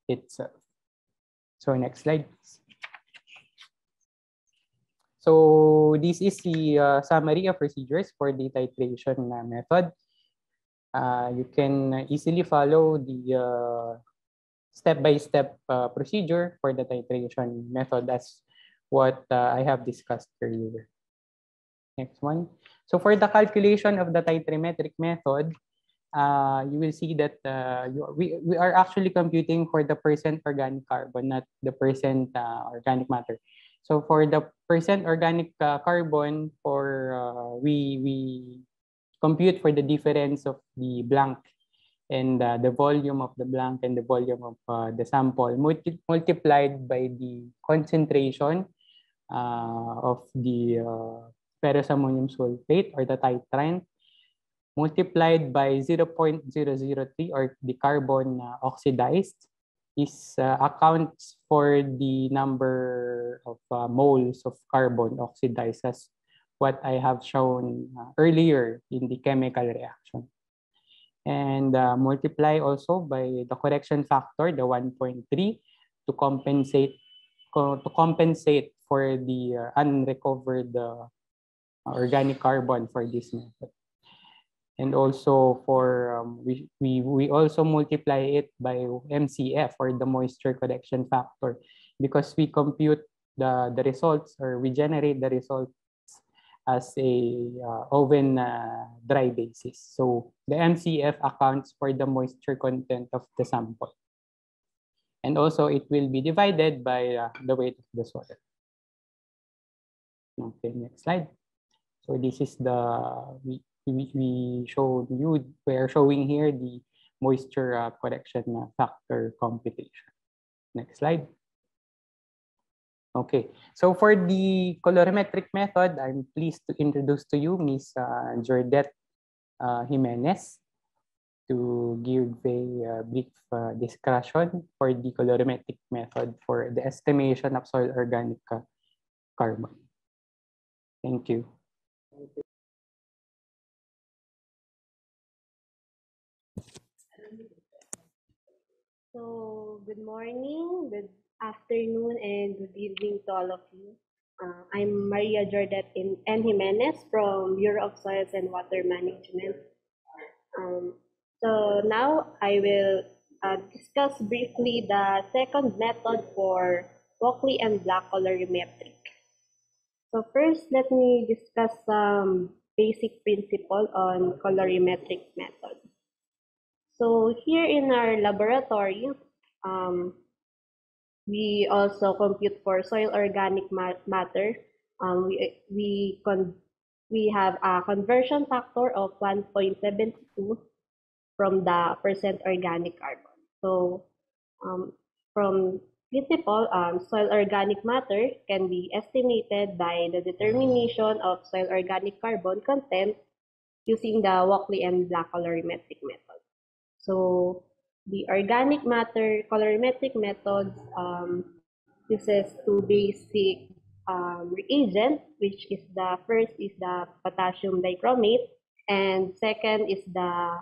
itself. So next slide. So this is the summary of procedures for the titration method. You can easily follow the step-by-step procedure for the titration method as what I have discussed earlier. Next one. So for the calculation of the titration method, you will see that we are actually computing for the percent organic carbon, not the percent organic matter. So for the percent organic carbon, we compute for the difference of the blank and the volume of the blank and the volume of the sample multiplied by the concentration of the ferrous ammonium sulfate or the titrant multiplied by 0.003 or the carbon oxidized is accounts for the number of moles of carbon oxidized as what I have shown earlier in the chemical reaction. And multiply also by the correction factor, the 1.3, to compensate for the unrecovered organic carbon for this method. And also for we also multiply it by MCF, or the moisture correction factor, because we compute the results, or we generate the results as a oven dry basis. So the MCF accounts for the moisture content of the sample. And also it will be divided by the weight of the soil. Okay, next slide. So this is the, we showed you, we are showing here the moisture correction factor computation. Next slide. Okay, so for the colorimetric method, I'm pleased to introduce to you Ms. Jordette Jimenez to give a brief discussion for the colorimetric method for the estimation of soil organic carbon. Thank you. So, good morning, good afternoon, and good evening to all of you. I'm Maria Jordette N. Jimenez from Bureau of Soils and Water Management. So now I will discuss briefly the second method for Walkley and Black colorimetric. So first, let me discuss some basic principle on colorimetric method. So here in our laboratory, we also compute for soil organic matter. We have a conversion factor of 1.72 from the percent organic carbon. So from principle, soil organic matter can be estimated by the determination of soil organic carbon content using the Walkley and Black colorimetric method. So the organic matter colorimetric methods uses two basic reagents, which is the first is the potassium dichromate, and second is the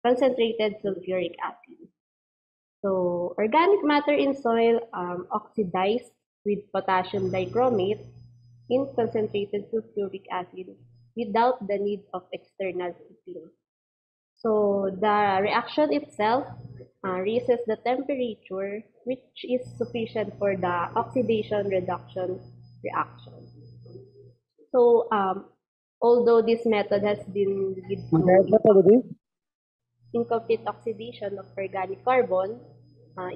concentrated sulfuric acid. So organic matter in soil oxidized with potassium dichromate in concentrated sulfuric acid without the need of external heating. So the reaction itself raises the temperature, which is sufficient for the oxidation reduction reaction. So although this method has been lead to incomplete oxidation of organic carbon,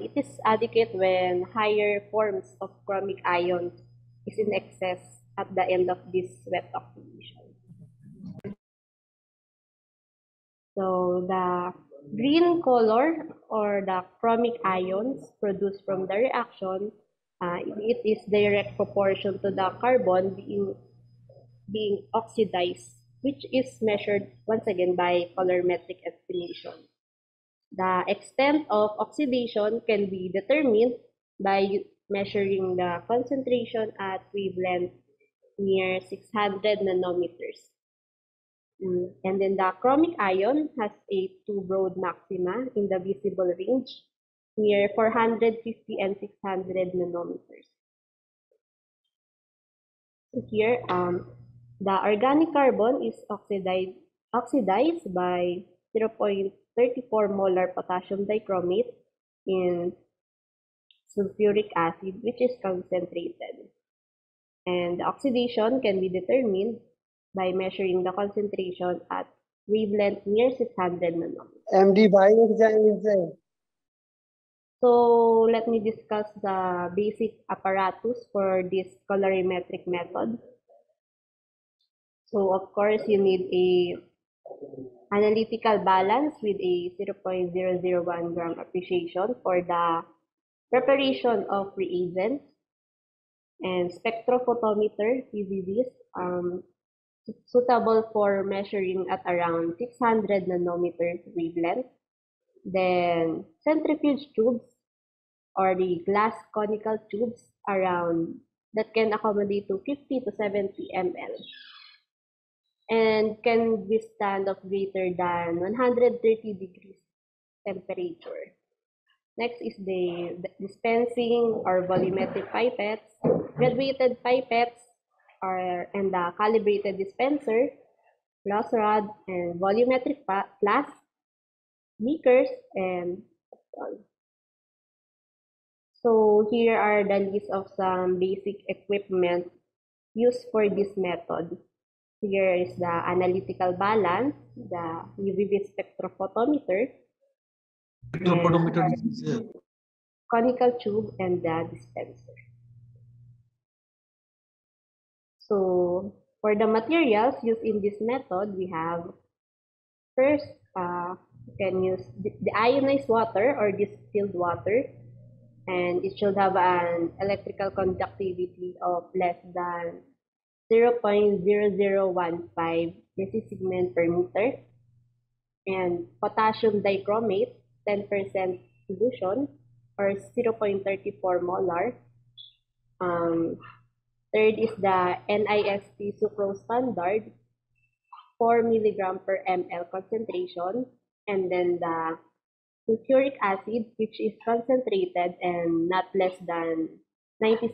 it is adequate when higher forms of chromic ions is in excess at the end of this wet oxidation. So the green color, or the chromic ions produced from the reaction, it is direct proportion to the carbon being oxidized, which is measured once again by colorimetric estimation. The extent of oxidation can be determined by measuring the concentration at wavelength near 600 nanometers. And then the chromic ion has a two broad maxima in the visible range near 450 and 600 nanometers. So here, the organic carbon is oxidized by 0.34 molar potassium dichromate in sulfuric acid, which is concentrated. And the oxidation can be determined by measuring the concentration at wavelength near 600 nanometers. MD bhai So let me discuss the basic apparatus for this colorimetric method. So of course, you need a analytical balance with a 0.001 gram appreciation for the preparation of reagents, and spectrophotometer PVVs suitable for measuring at around 600 nanometers wavelength. Then centrifuge tubes or the glass conical tubes around that can accommodate to 50 to 70 ml and can withstand of greater than 130 degrees temperature. Next is the dispensing or volumetric pipettes, graduated pipettes, and the calibrated dispenser, glass rod, and volumetric flask, beakers, and all. So here are the list of some basic equipment used for this method. Here is the analytical balance, the UV spectrophotometer, conical tube, and the dispenser. So for the materials used in this method, we have first, you can use the ionized water or distilled water, and it should have an electrical conductivity of less than 0.0015 decisegment per meter, and potassium dichromate 10% solution or 0.34 molar. Third is the NIST sucrose standard, 4 milligram per ml concentration, and then the sulfuric acid, which is concentrated and not less than 96%.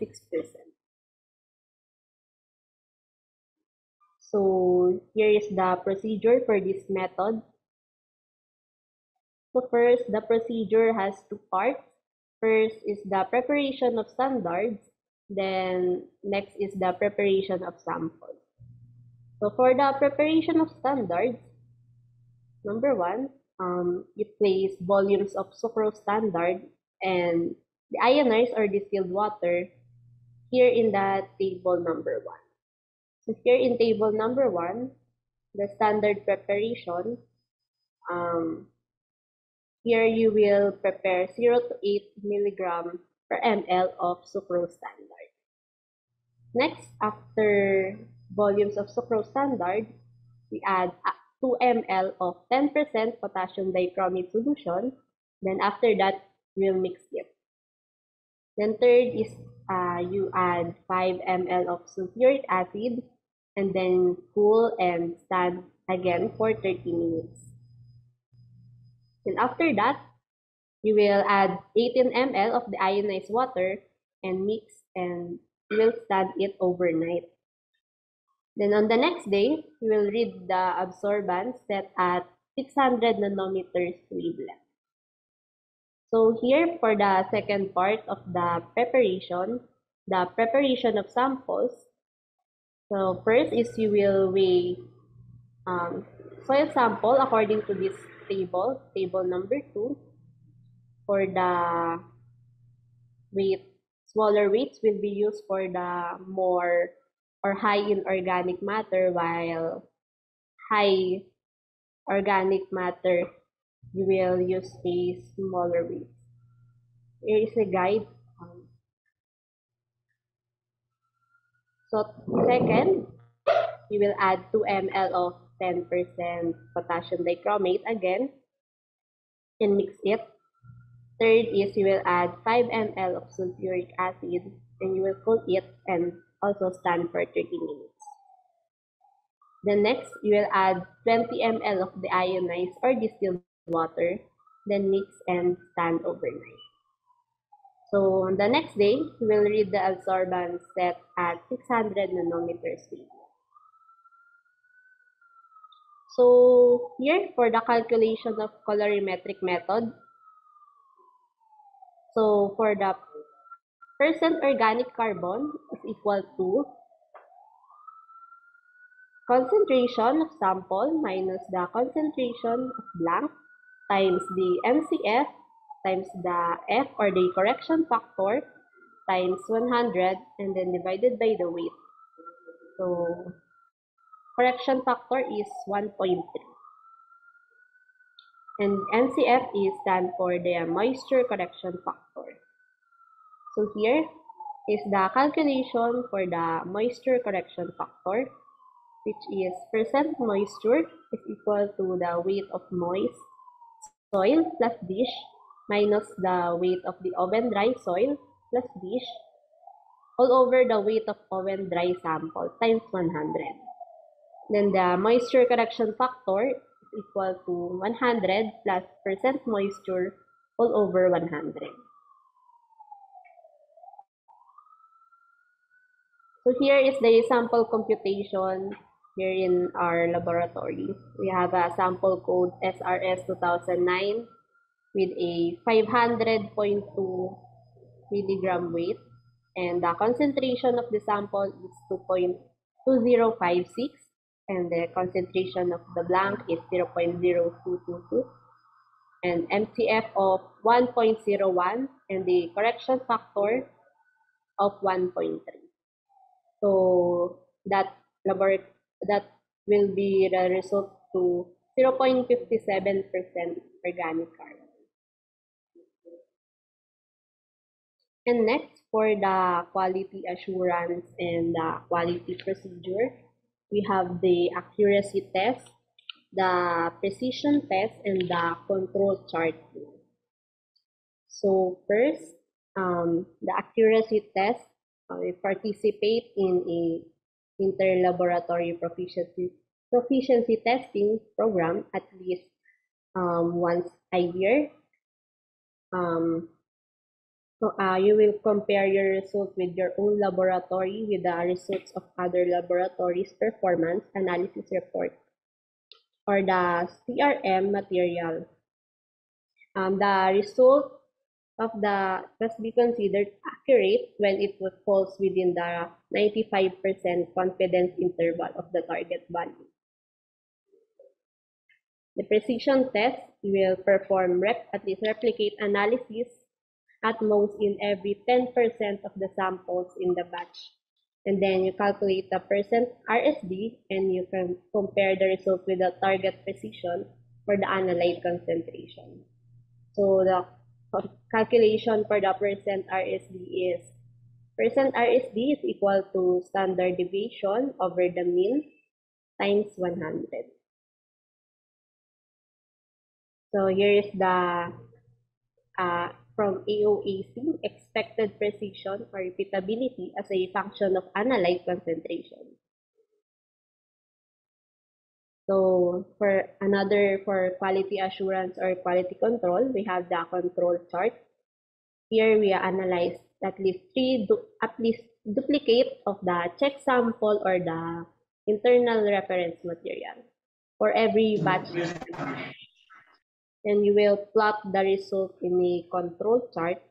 So here is the procedure for this method. So first, the procedure has two parts. First is the preparation of standards. Then next is the preparation of samples. So for the preparation of standards, number one, you place volumes of sucrose standard and the ionized or distilled water here in the table number 1. So here in table number 1, the standard preparation, here you will prepare 0 to 8 milligram per ml of sucrose standard. Next, after volumes of sucrose standard, we add 2 ml of 10% potassium dichromate solution. Then after that, we'll mix it. Then third is you add 5 ml of sulfuric acid and then cool and stand again for 30 minutes. Then after that, you will add 18 ml of the ionized water and mix, and you will stand it overnight. Then on the next day, you will read the absorbance set at 600 nanometers wavelength. So here for the second part of the preparation of samples. So first is you will weigh soil sample according to this table number 2. For the weight, smaller weights will be used for the more or high in organic matter, while high organic matter, you will use a smaller weight. Here is a guide. So second, you will add 2 ml of 10% potassium dichromate again and mix it. Third is you will add 5 ml of sulfuric acid and you will cool it and also stand for 30 minutes. Then next, you will add 20 ml of the ionized or distilled water, then mix and stand overnight. So on the next day, you will read the absorbance set at 600 nanometers wavelength. So here for the calculation of colorimetric method, so for the percent organic carbon is equal to concentration of sample minus the concentration of blank times the MCF times the F or the correction factor times 100 and then divided by the weight. So correction factor is 1.3. And MCF is stand for the moisture correction factor. So here is the calculation for the moisture correction factor, which is percent moisture is equal to the weight of moist soil plus dish minus the weight of the oven dry soil plus dish all over the weight of oven dry sample times 100. Then the moisture correction factor is equal to 100 plus percent moisture all over 100. So here is the sample computation here in our laboratory. We have a sample code SRS 2009 with a 500.2 milligram weight, and the concentration of the sample is 2.2056, and the concentration of the blank is 0.0222, and MCF of 1.01, and the correction factor of 1.3. So that will be the result to 0.57% organic carbon. And next, for the quality assurance and the quality procedure, we have the accuracy test, the precision test, and the control chart. So first, the accuracy test, we participate in a interlaboratory proficiency testing program at least once a year. You will compare your results with your own laboratory with the results of other laboratories' performance analysis report or the CRM material. The result of the must be considered accurate when it falls within the 95% confidence interval of the target value. The precision test will perform at least replicate analysis at most in every 10% of the samples in the batch. And then you calculate the percent RSD and you can compare the result with the target precision for the analyte concentration. So the calculation for the percent RSD is equal to standard deviation over the mean times 100. So here is the from AOAC, expected precision or repeatability as a function of analyte concentration. So for quality assurance or quality control, we have the control chart. Here we analyze at least duplicate of the check sample or the internal reference material for every batch. And you will plot the result in a control chart.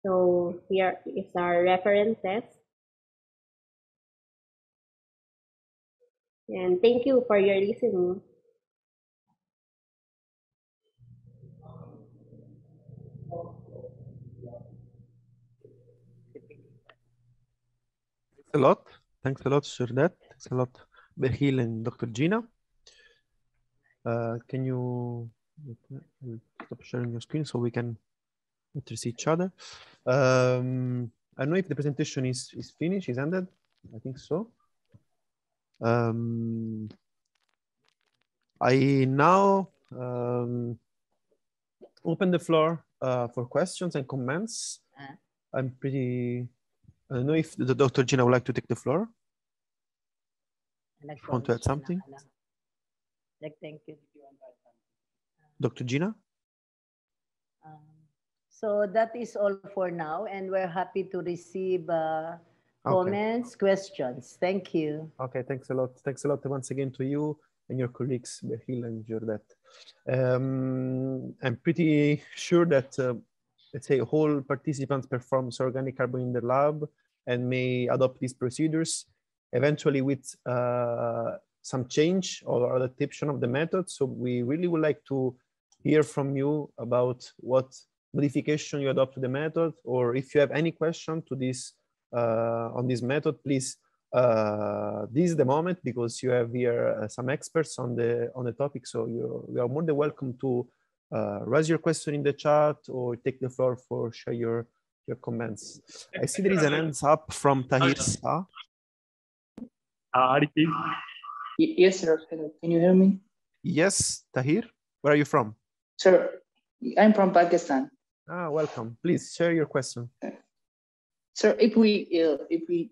So here is our references. And thank you for your listening. Thanks a lot. Thanks a lot, Shirdat. Thanks a lot, Behil and Dr. Gina. Can you stop sharing your screen so we can see each other? I don't know if the presentation is finished, is ended. I think so. I now open the floor for questions and comments. I don't know if the Dr. Gina would like to take the floor. Want to add something? Thank you. Dr. Gina? So that is all for now, and we're happy to receive comments, questions. Thank you. Okay, thanks a lot. Thanks a lot once again to you and your colleagues, Behil and Jordat. I'm pretty sure that, let's say, all participants perform organic carbon in the lab and may adopt these procedures, eventually with some change or adaptation of the method. So we really would like to hear from you about what modification you adopt to the method, or if you have any question to this on this method, please. This is the moment, because you have here some experts on the topic. So you are more than welcome to raise your question in the chat or take the floor for share your comments. I see there is an hands up from Tahir Sa. Yes, sir. Hello. Can you hear me? Yes, Tahir. Where are you from? Sir, I'm from Pakistan. Welcome. Please share your question. Sir, if we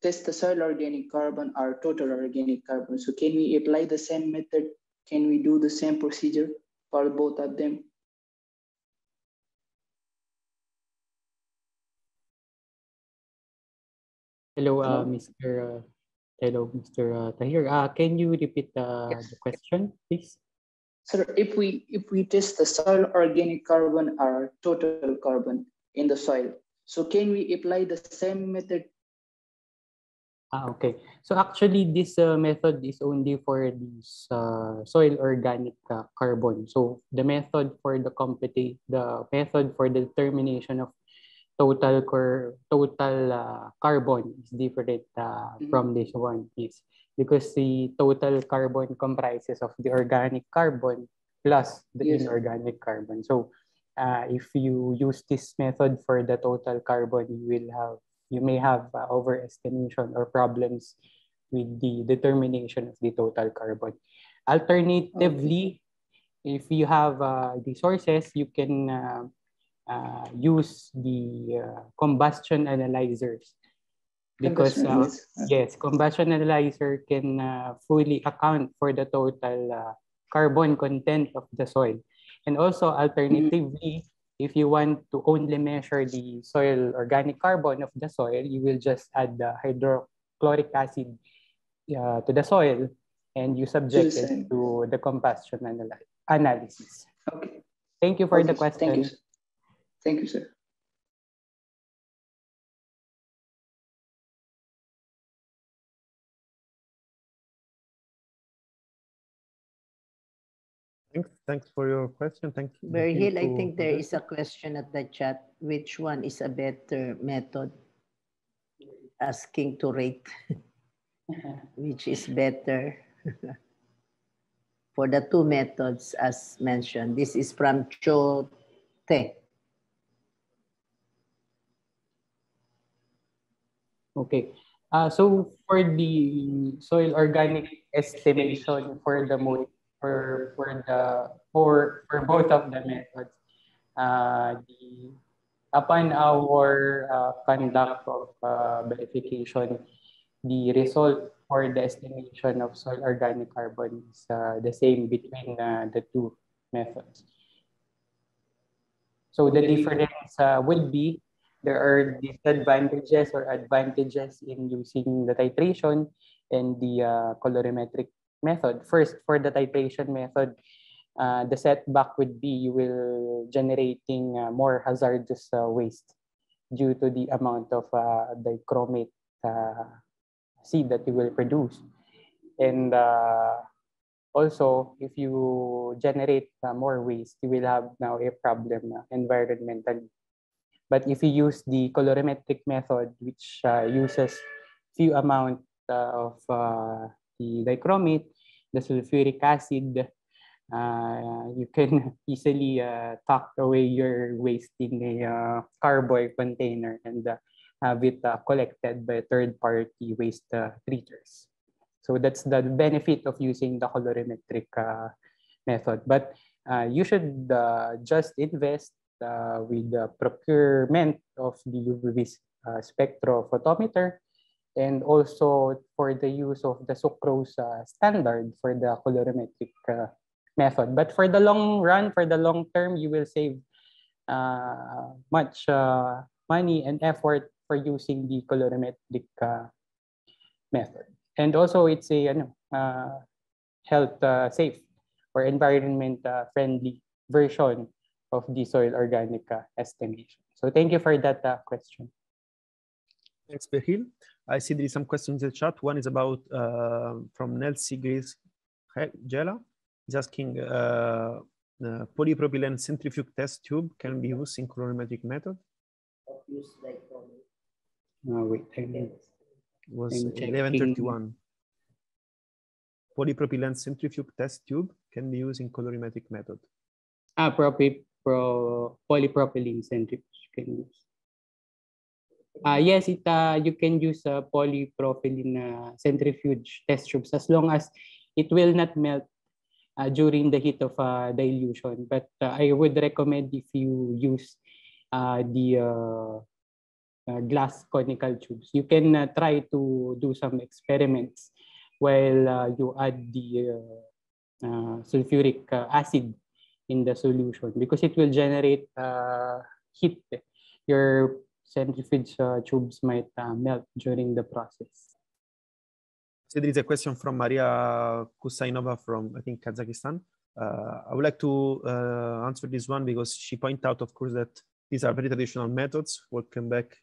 test the soil organic carbon or total organic carbon, so can we apply the same method? Can we do the same procedure for both of them? Hello, Mr. Tahir. Can you repeat the question, please? Sir, if we test the soil organic carbon or total carbon in the soil, so can we apply the same method? Okay. So actually, this method is only for this soil organic carbon. So the method for the method for the determination of total carbon is different from this one, is because the total carbon comprises of the organic carbon plus the inorganic carbon. So if you use this method for the total carbon, you may have overestimation or problems with the determination of the total carbon. Alternatively, if you have the sources, you can use the combustion analyzers, because yes, combustion analyzer can fully account for the total carbon content of the soil. And also alternatively, if you want to only measure the soil organic carbon of the soil, you will just add the hydrochloric acid to the soil, and you subject it to the combustion analysis. Okay. Thank you for the question. Thank you, sir. Thank you, sir. Thanks for your question. Thank you. Berhil, I think there is a question at the chat. Which one is a better method? Asking to rate which is better for the two methods as mentioned. This is from Cho Te. Okay. So for the soil organic estimation for both of the methods, upon our conduct of verification, the result for the estimation of soil organic carbon is the same between the two methods. So the difference would be there are disadvantages or advantages in using the titration and the colorimetric method. First, for the titration method, the setback would be you will generating more hazardous waste due to the amount of dichromate seed that you will produce. And also, if you generate more waste, you will have now a problem environmentally. But if you use the colorimetric method, which uses few amount of the dichromate, the sulfuric acid, you can easily tuck away your waste in a carboy container and have it collected by third-party waste treaters. So that's the benefit of using the colorimetric method. But you should just invest with the procurement of the UV spectrophotometer, and also for the use of the sucrose standard for the colorimetric method. But for the long run, for the long term, you will save much money and effort for using the colorimetric method. And also it's a health safe or environment friendly version of the soil organic estimation. So thank you for that question. Thanks, Behil. I see there is some questions in the chat. One is about from Nelsie Grace Jela. He's asking polypropylene centrifuge test tube can be used in colorimetric method. Wait, Was 1131. Polypropylene centrifuge test tube can be used in colorimetric method. Polypropylene centrifuge can use. Yes, you can use polypropylene centrifuge test tubes as long as it will not melt during the heat of dilution. But I would recommend if you use the glass conical tubes, you can try to do some experiments while you add the sulfuric acid in the solution, because it will generate heat. Your centrifuge tubes might melt during the process. So there is a question from Maria Kusainova from, I think, Kazakhstan. I would like to answer this one because she pointed out, of course, that these are very traditional methods. Walkley and Black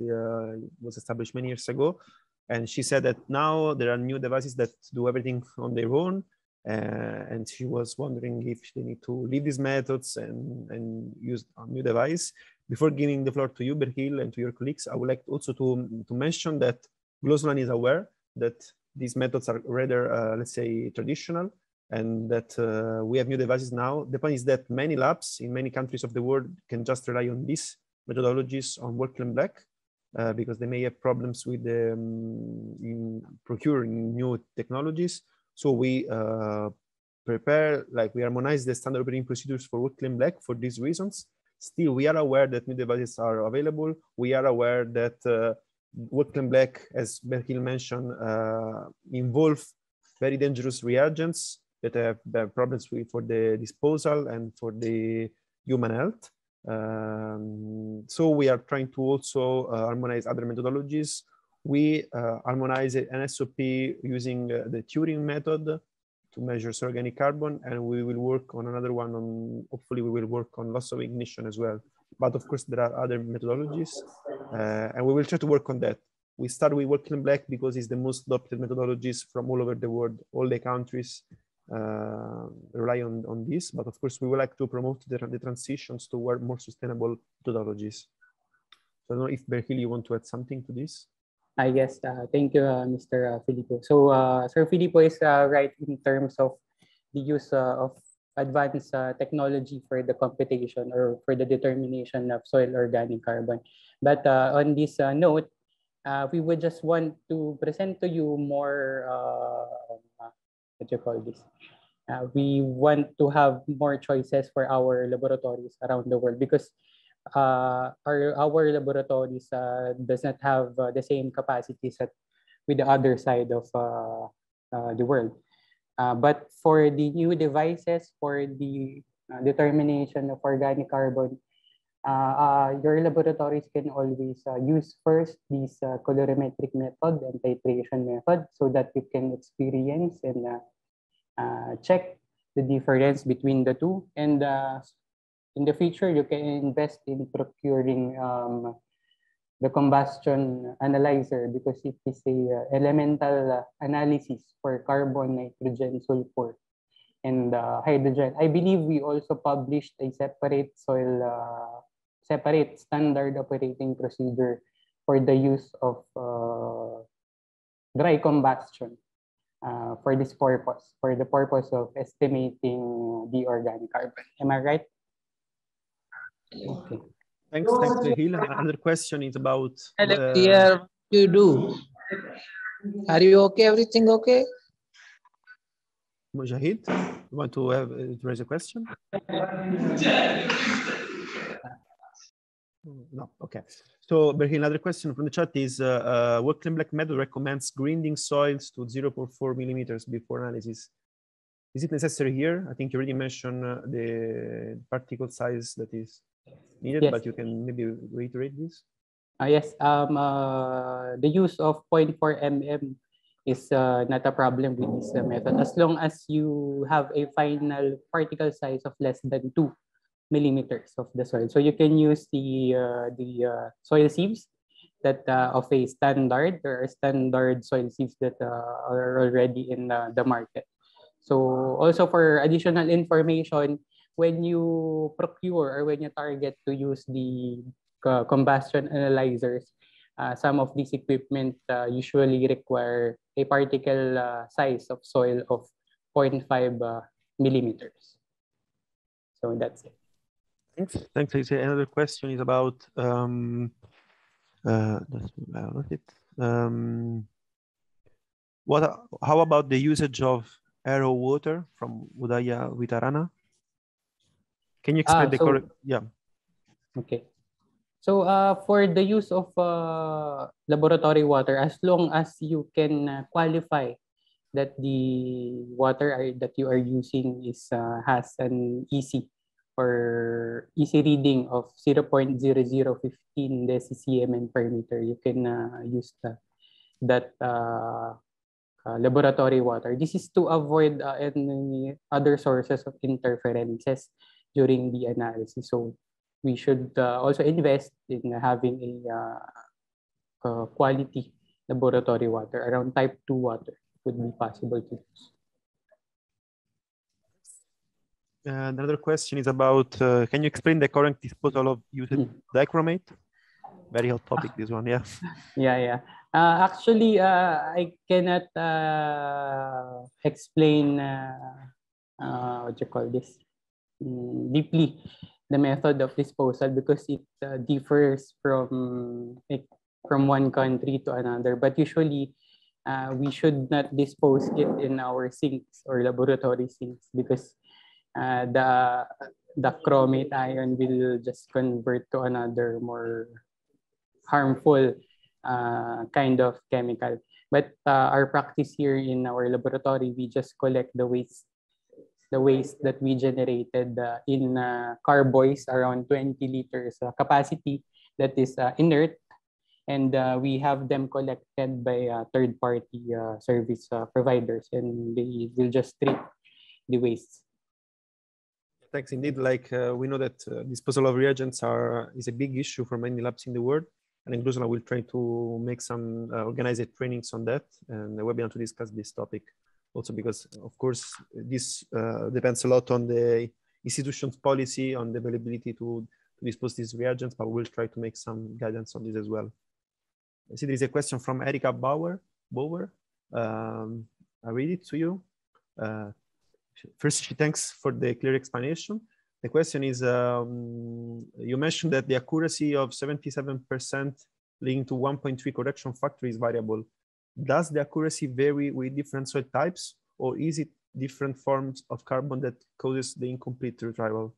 was established many years ago. And she said that now there are new devices that do everything on their own. And she was wondering if they need to leave these methods and use a new device. Before giving the floor to you, Berhil, and to your colleagues, I would like also to mention that GLOSOLAN is aware that these methods are rather, let's say, traditional, and that we have new devices now. The point is that many labs in many countries of the world can just rely on these methodologies on Walkley and Black because they may have problems with in procuring new technologies. So we prepare, like we harmonize the standard operating procedures for Walkley and Black for these reasons. Still, we are aware that new devices are available. We are aware that Walkley and Black, as Berhil mentioned, involve very dangerous reagents that have problems for the disposal and for the human health. So we are trying to also harmonize other methodologies. We harmonize an SOP using the Turing method to measure organic carbon, and we will work on another one on, hopefully we will work on loss of ignition as well. But of course there are other methodologies and we will try to work on that. We start with Walkley and Black because it's the most adopted methodologies from all over the world. All the countries rely on this, but of course we would like to promote the transitions toward more sustainable methodologies. So I don't know if Berhil, you want to add something to this? Yes, thank you, Mr. Filippo. So Sir Filippo is right in terms of the use of advanced technology for the computation or for the determination of soil organic carbon. But on this note, we would just want to present to you more, what you call this? We want to have more choices for our laboratories around the world because our laboratories does not have the same capacities with the other side of the world. But for the new devices, for the determination of organic carbon, your laboratories can always use first this colorimetric method and titration method so that you can experience and check the difference between the two. And in the future, you can invest in procuring the combustion analyzer because it is a elemental analysis for carbon, nitrogen, sulfur, and hydrogen. I believe we also published a separate separate standard operating procedure for the use of dry combustion for this purpose, for the purpose of estimating the organic carbon. Am I right? Okay. Thanks, Berhil. Another question is about dear, you do. Are you okay? Everything okay? Mujahid, you want to raise a question? No, okay. So Berhil, another question from the chat is Walkley and Black method recommends grinding soils to 0.4 millimeters before analysis. Is it necessary here? I think you already mentioned the particle size that is needed, yes. But you can maybe reiterate this. Yes, the use of 0.4 mm is not a problem with this method as long as you have a final particle size of less than 2 millimeters of the soil. So you can use the soil sieves that of a standard or standard soil seeds that are already in the market. So also for additional information, when you procure or when you target to use the combustion analyzers, some of these equipment usually require a particle size of soil of 0.5 millimeters. So that's it. Thanks, Lisa. Another question is about how about the usage of arrow water from Udaya Vitarana? Can you explain the correct? Yeah. Okay. So for the use of laboratory water, as long as you can qualify that the water that you are using is has an EC or EC reading of 0.0015 dCm per meter, you can use that laboratory water. This is to avoid any other sources of interferences during the analysis. So we should also invest in having a quality laboratory water. Around type 2 water would be possible to use. Another question is about, can you explain the current disposal of used dichromate? Very hot topic, this one, yeah. Yeah. Actually, I cannot explain, what you call this, deeply the method of disposal because it differs from one country to another. But usually, we should not dispose it in our sinks or laboratory sinks because the chromate ion will just convert to another more harmful kind of chemical. But our practice here in our laboratory, we just collect the waste that we generated in carboys around 20 liters capacity that is inert, and we have them collected by third-party service providers, and they will just treat the waste. Thanks, indeed. Like we know that disposal of reagents is a big issue for many labs in the world, and in GLOSOLAN will try to make some organized trainings on that and a webinar to discuss this topic. Also because, of course, this depends a lot on the institution's policy on the availability to dispose these reagents, but we'll try to make some guidance on this as well. I see there is a question from Erika Bauer. I read it to you. First, she thanks for the clear explanation. The question is, you mentioned that the accuracy of 77% linked to 1.3 correction factor is variable. Does the accuracy vary with different soil types, or is it different forms of carbon that causes the incomplete retrieval?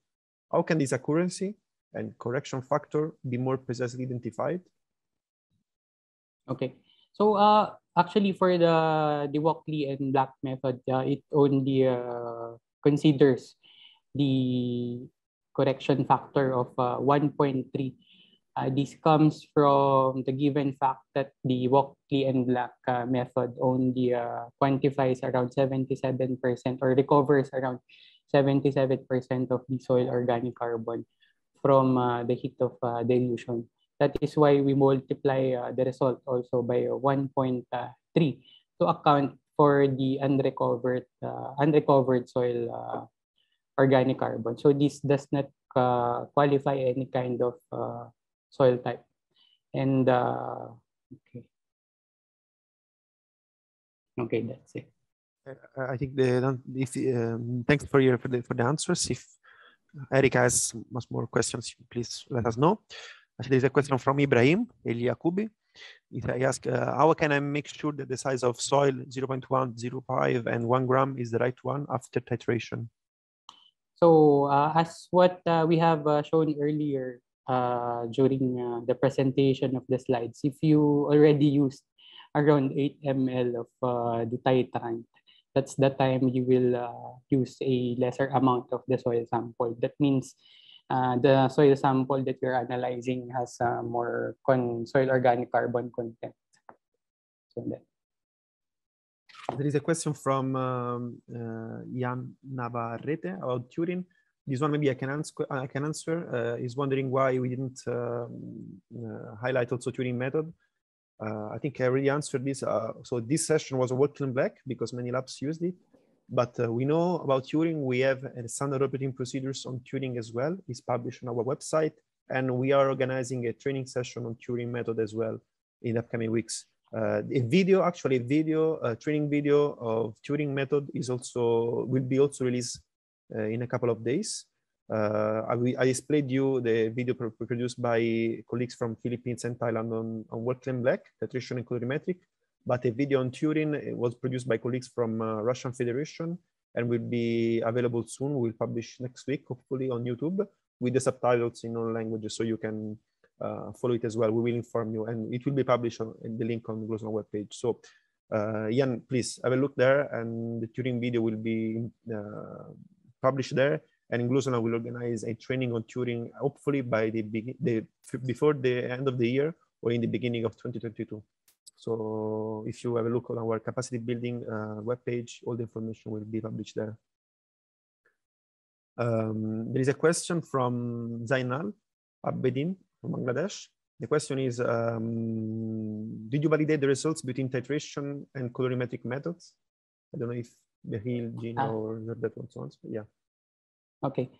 How can this accuracy and correction factor be more precisely identified? Okay, so actually for the Walkley and Black method, it only considers the correction factor of 1.3. This comes from the given fact that the Walkley and Black method only quantifies around 77% or recovers around 77% of the soil organic carbon from the heat of dilution. That is why we multiply the result also by 1.3 to account for the unrecovered soil organic carbon. So this does not qualify any kind of soil type. And okay, that's it. I think thanks for the answers. If Erika has much more questions, please let us know. Actually, there's a question from Ibrahim El Yakubi. I ask, how can I make sure that the size of soil 0.1, 0.5, and 1 gram is the right one after titration? So as what we have shown earlier during the presentation of the slides, if you already used around 8 ml of the titrant, that's the time you will use a lesser amount of the soil sample. That means the soil sample that you're analyzing has more soil organic carbon content. So that. There is a question from Jan Navarrete about Turin. this one maybe I can answer. Is wondering why we didn't highlight also Turing method. I think I already answered this. So this session was a Walkley and Black because many labs used it. But we know about Turing. We have a standard operating procedures on Turing as well. It's published on our website. And we are organizing a training session on Turing method as well in the upcoming weeks. A training video of Turing method will be also released in a couple of days. I displayed you the video produced by colleagues from Philippines and Thailand on Walkley and Black, titration and colorimetric, but a video on Turing was produced by colleagues from Russian Federation and will be available soon. We'll publish next week, hopefully on YouTube with the subtitles in all languages, so you can follow it as well. We will inform you, and it will be published in the link on the GLOSOLAN webpage. So Jan, please have a look there, and the Turing video will be published there. And GLOSOLAN will organize a training on Turing, hopefully by before the end of the year or in the beginning of 2022. So if you have a look on our capacity building webpage, all the information will be published there. There is a question from Zainal Abedin from Bangladesh. The question is, did you validate the results between titration and colorimetric methods? I don't know if Behil, Gina, or that wants to answer. Yeah. Okay.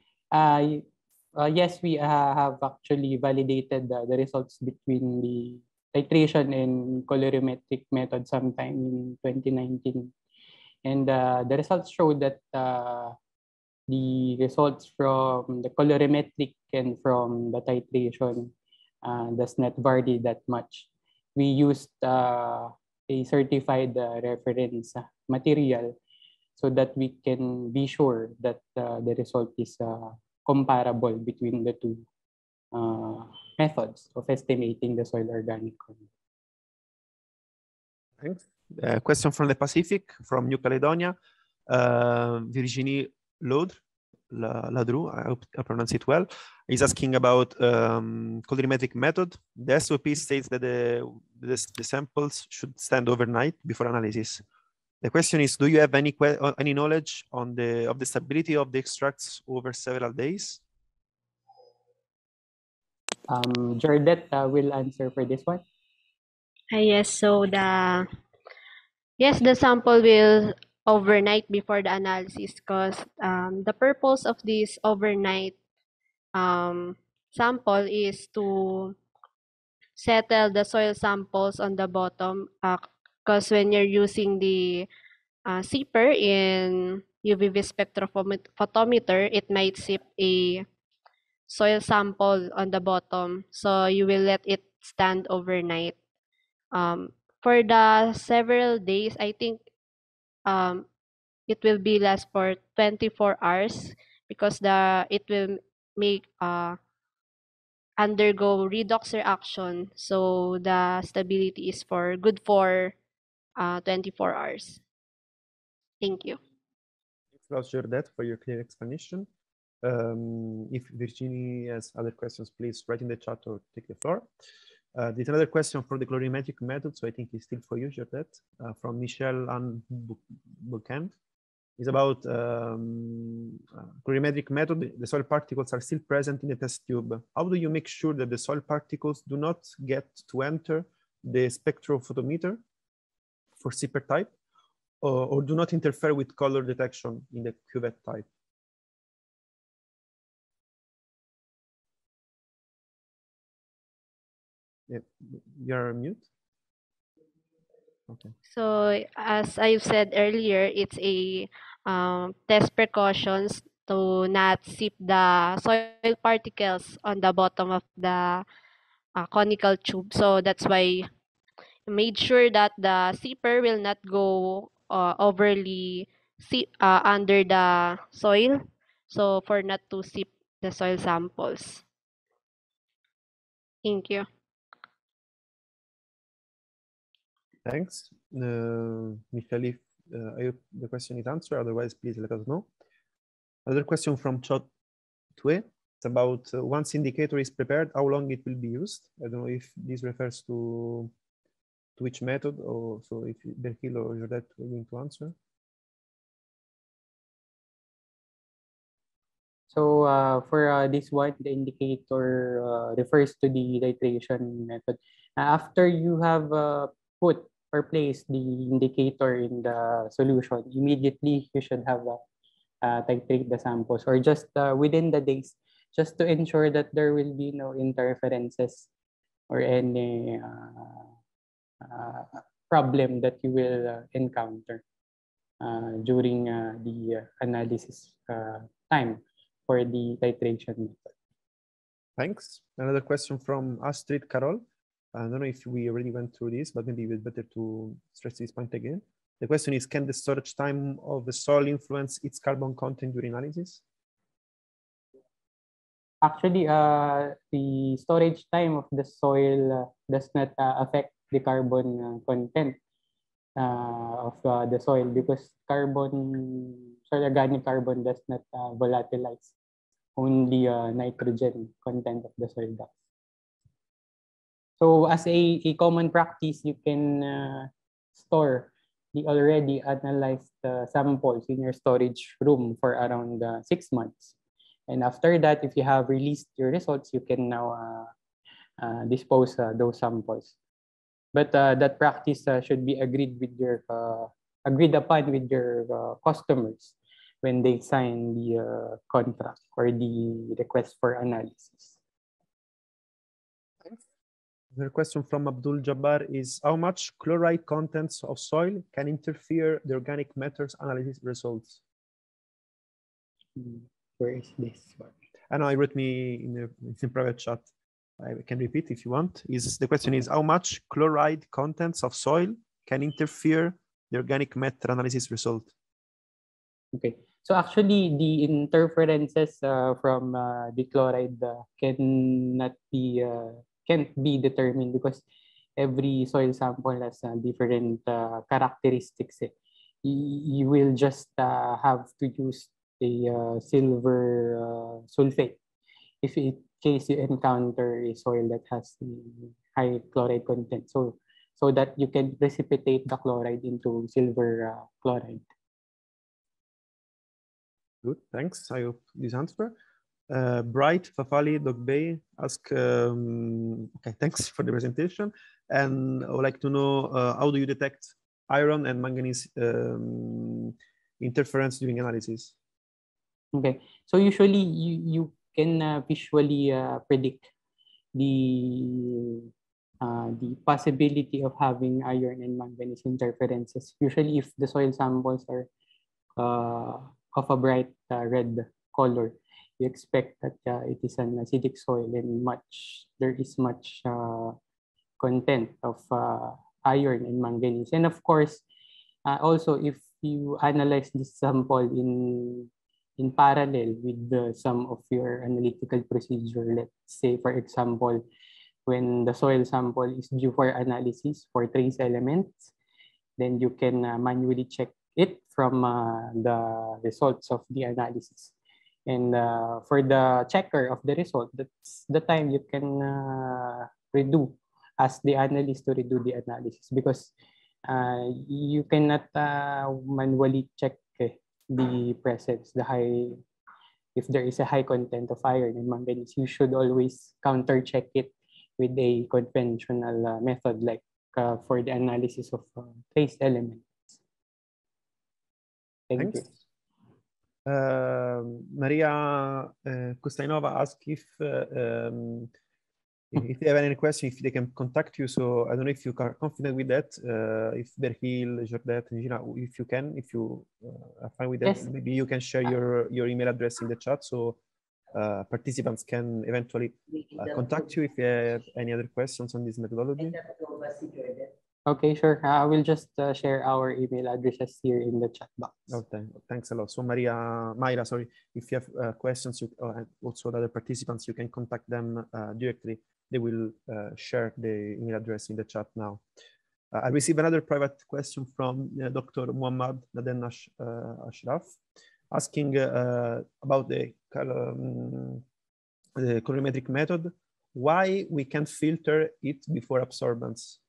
Yes, we have actually validated the results between the titration and colorimetric method sometime in 2019. And the results show that the results from the colorimetric and from the titration does not vary that much. We used a certified reference material so that we can be sure that the result is comparable between the two methods of estimating the soil organic content. Thanks. Question from the Pacific, from New Caledonia. Virginie Ladru, I hope I pronounce it well, is asking about colorimetric method. The SOP states that the samples should stand overnight before analysis. The question is, do you have any knowledge on the stability of the extracts over several days? Jardette will answer for this one. Yes, so the sample will overnight before the analysis because the purpose of this overnight sample is to settle the soil samples on the bottom because when you're using the zipper in UV spectrophotometer, it might zip a soil sample on the bottom, so you will let it stand overnight. For the several days, I think it will be last for 24 hours because it will make undergo redox reaction, so the stability is good for 24 hours. Thank you. Thanks, Jardette, for your clear explanation. If Virginie has other questions, please write in the chat or take the floor. There's another question for the colorimetric method, so I think it's still for you, Jardette, from Michelle Anne Boucand. It's about colorimetric method. The soil particles are still present in the test tube. How do you make sure that the soil particles do not get to enter the spectrophotometer for zipper type or do not interfere with color detection in the cuvette type? Yeah, you're on mute. Okay. So as I've said earlier, it's a test precautions to not zip the soil particles on the bottom of the conical tube. So that's why I made sure that the zipper will not go overly under the soil, so for not to zip the soil samples. Thank you. Thanks. Michelle, if I hope the question is answered, otherwise please let us know. Another question from Chot Tue. It's about once indicator is prepared, how long it will be used. I don't know if this refers to which method, or so if Berkil or Jardette are going to answer. So for this one, the indicator refers to the titration method. After you have put or placed the indicator in the solution, immediately you should have titrate the samples, or just within the days, just to ensure that there will be no interferences or any problem that you will encounter during the analysis time for the titration method. Thanks. Another question from Astrid Carol. I don't know if we already went through this, but maybe it's better to stress this point again. The question is, can the storage time of the soil influence its carbon content during analysis? Actually, the storage time of the soil does not affect the carbon content of the soil, because soil organic carbon does not volatilize. Only nitrogen content of the soil does. So as a common practice, you can store the already analyzed samples in your storage room for around 6 months. And after that, if you have released your results, you can now dispose those samples. But that practice should be agreed upon with your customers when they sign the contract or the request for analysis. The question from Abdul Jabbar is, how much chloride contents of soil can interfere the organic matters analysis results? Where is this one? I know I wrote me in a private chat. I can repeat if you want. The question is, how much chloride contents of soil can interfere the organic matter analysis result? Okay, so actually the interferences from the chloride can't be determined, because every soil sample has different characteristics. You will just have to use a silver sulfate if in case you encounter a soil that has high chloride content, so that you can precipitate the chloride into silver chloride. Good, thanks. I hope this answer. Bright Fafali Dogbay ask, okay, thanks for the presentation. And I would like to know, how do you detect iron and manganese interference during analysis? Okay, so usually you can visually predict the possibility of having iron and manganese interferences. Usually if the soil samples are of a bright red color, you expect that it is an acidic soil and there is much content of iron and manganese. And of course, also if you analyze this sample in parallel with some of your analytical procedure, let's say for example, when the soil sample is due for analysis for trace elements, then you can manually check it from the results of the analysis. And for the checker of the result, that's the time you can ask the analyst to redo the analysis, because you cannot manually check the presence, if there is a high content of iron and manganese. You should always counter check it with a conventional method, like for the analysis of trace elements. Thank you. Maria Kostainova asked if they have any question, if they can contact you. So I don't know if you are confident with that. If Berhil, Jordet, and Gina, if you are fine with that, yes. Maybe you can share your email address in the chat, so participants can eventually contact you if they have any other questions on this methodology. Okay, sure. I will just share our email addresses here in the chat box. Okay, thanks a lot. So Mayra, sorry, if you have questions, and also the other participants, you can contact them directly. They will share the email address in the chat now. I received another private question from Dr. Muhammad Naden Ashraf, asking about the colorimetric method, why we can't filter it before absorbance.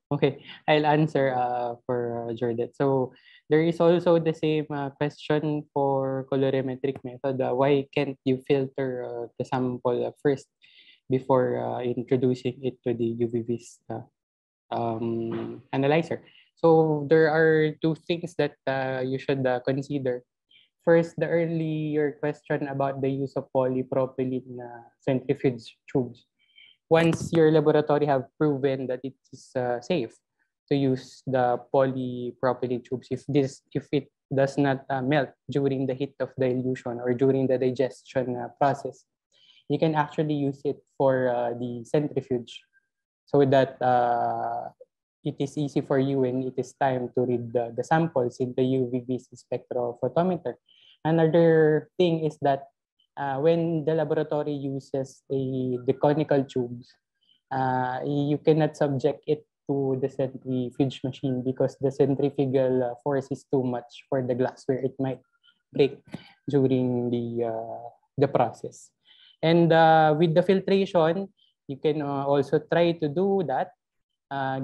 Okay, I'll answer for Jordan. So there is also the same question for colorimetric method. Why can't you filter the sample first before introducing it to the UV-Vis analyzer? So there are two things that you should consider. First, the earlier question about the use of polypropylene centrifuge tubes. Once your laboratory have proven that it is safe to use the polypropylene tubes, if it does not melt during the heat of dilution or during the digestion process, you can actually use it for the centrifuge, so that it is easy for you when it is time to read the samples in the UV-Vis spectrophotometer. Another thing is that when the laboratory uses the conical tubes, you cannot subject it to the centrifuge machine because the centrifugal force is too much for the glass, where it might break during the process. And with the filtration, you can also try to do that,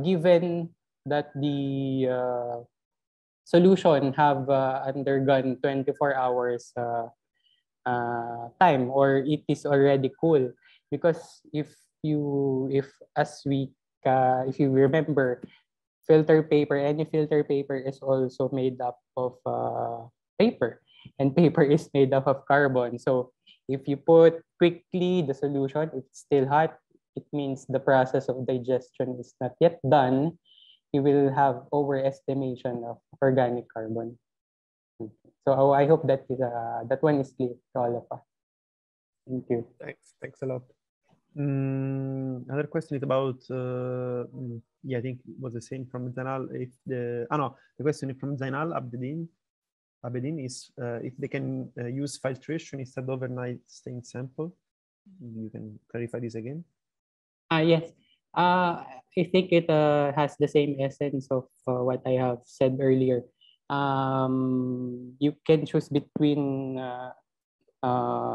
given that the solution have undergone 24 hours time, or it is already cool. Because if you remember, any filter paper is also made up of paper, and paper is made up of carbon. So if you put quickly the solution, it's still hot, it means the process of digestion is not yet done. You will have overestimation of organic carbon. So I hope that that one is clear to all of us. Thank you. Thanks a lot. Another question is about, yeah, I think it was the same from Zainal. If the question from Zainal Abedin is if they can use filtration instead of overnight stain sample. You can clarify this again. Yes. I think it has the same essence of what I have said earlier. You can choose between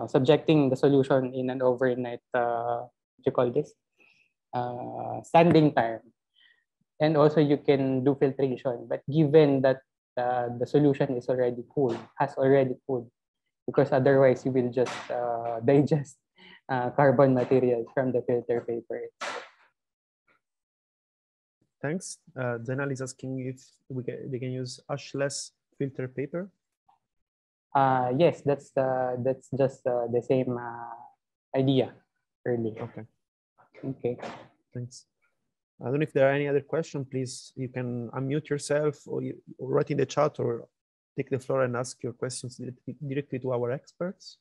subjecting the solution in an overnight, what you call this, standing time, and also you can do filtration. But given that the solution is already cooled, because otherwise you will just digest carbon materials from the filter paper. Thanks. Zainal is asking if they can use ashless filter paper. Yes, that's just the same idea earlier. Okay. Okay. Thanks. I don't know if there are any other questions. Please, you can unmute yourself, or write in the chat, or take the floor and ask your questions directly to our experts.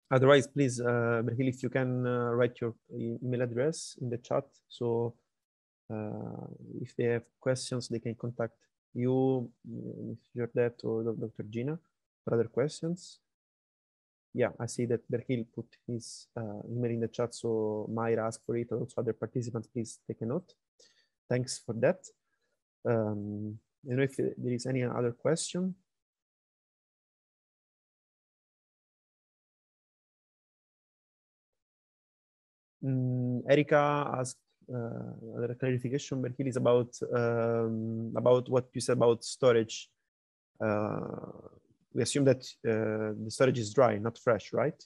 Otherwise, please, Berhil, if you can write your email address in the chat, so if they have questions, they can contact you, Mr. Jordet, or Dr. Gina for other questions. Yeah, I see that Berhil put his email in the chat, so Mayra asked for it, or also other participants, please take a note. Thanks for that. I don't know if there is any other question. Erika asked a clarification, but it is about what you said about storage. We assume that the storage is dry, not fresh, right?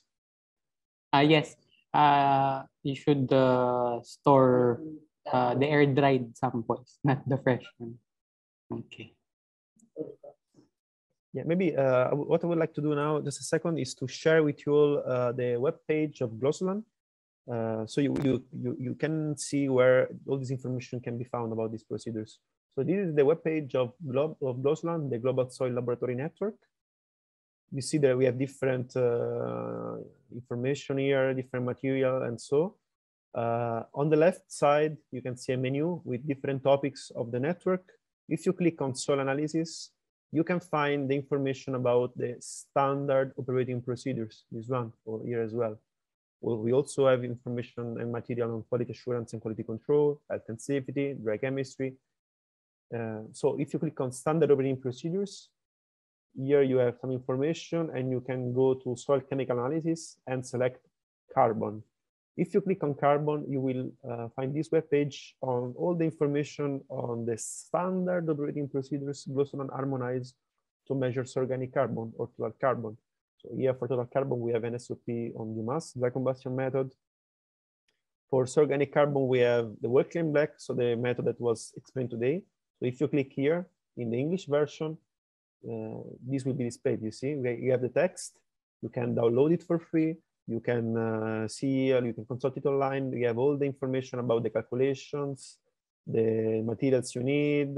Yes. You should store the air-dried samples, not the fresh one. Okay. Yeah, maybe what I would like to do now, just a second, is to share with you all the webpage of GLOSOLAN. So you can see where all this information can be found about these procedures. So this is the webpage of GLOSOLAN, the Global Soil Laboratory Network. You see that we have different information here, different material, and so. On the left side, you can see a menu with different topics of the network. If you click on soil analysis, you can find the information about the standard operating procedures, this one, or here as well. We also have information and material on quality assurance and quality control, health and safety, dry chemistry. So if you click on standard operating procedures, here you have some information, and you can go to soil chemical analysis and select carbon. If you click on carbon, you will find this web page on all the information on the standard operating procedures GLOSOLAN harmonized to measure organic carbon or total carbon. So here for total carbon, we have an SOP on the mass dry combustion method. For organic carbon, we have the Walkley and Black, so the method that was explained today. So if you click here in the English version, this will be displayed. You see, you have the text. You can download it for free. You can see, you can consult it online. You have all the information about the calculations, the materials you need,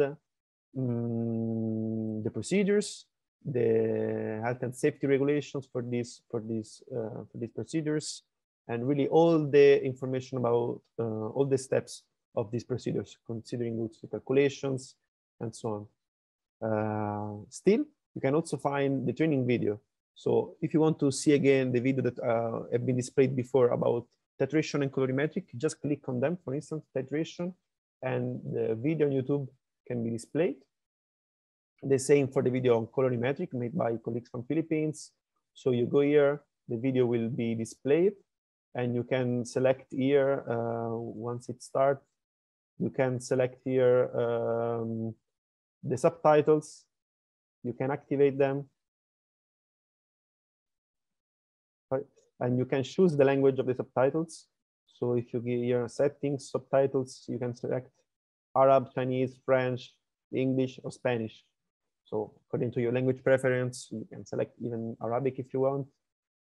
the procedures, the health and safety regulations for these procedures, and really all the information about all the steps of these procedures, considering also the calculations and so on. Still, you can also find the training video. So if you want to see again the video that have been displayed before about titration and colorimetric, just click on them. For instance, titration, and the video on YouTube can be displayed. The same for the video on colorimetric made by colleagues from Philippines. So you go here, the video will be displayed, and you can select here, once it starts, you can select here the subtitles. You can activate them. And you can choose the language of the subtitles. So if you give here settings, subtitles, you can select Arab, Chinese, French, English, or Spanish. So according to your language preference, you can select even Arabic if you want.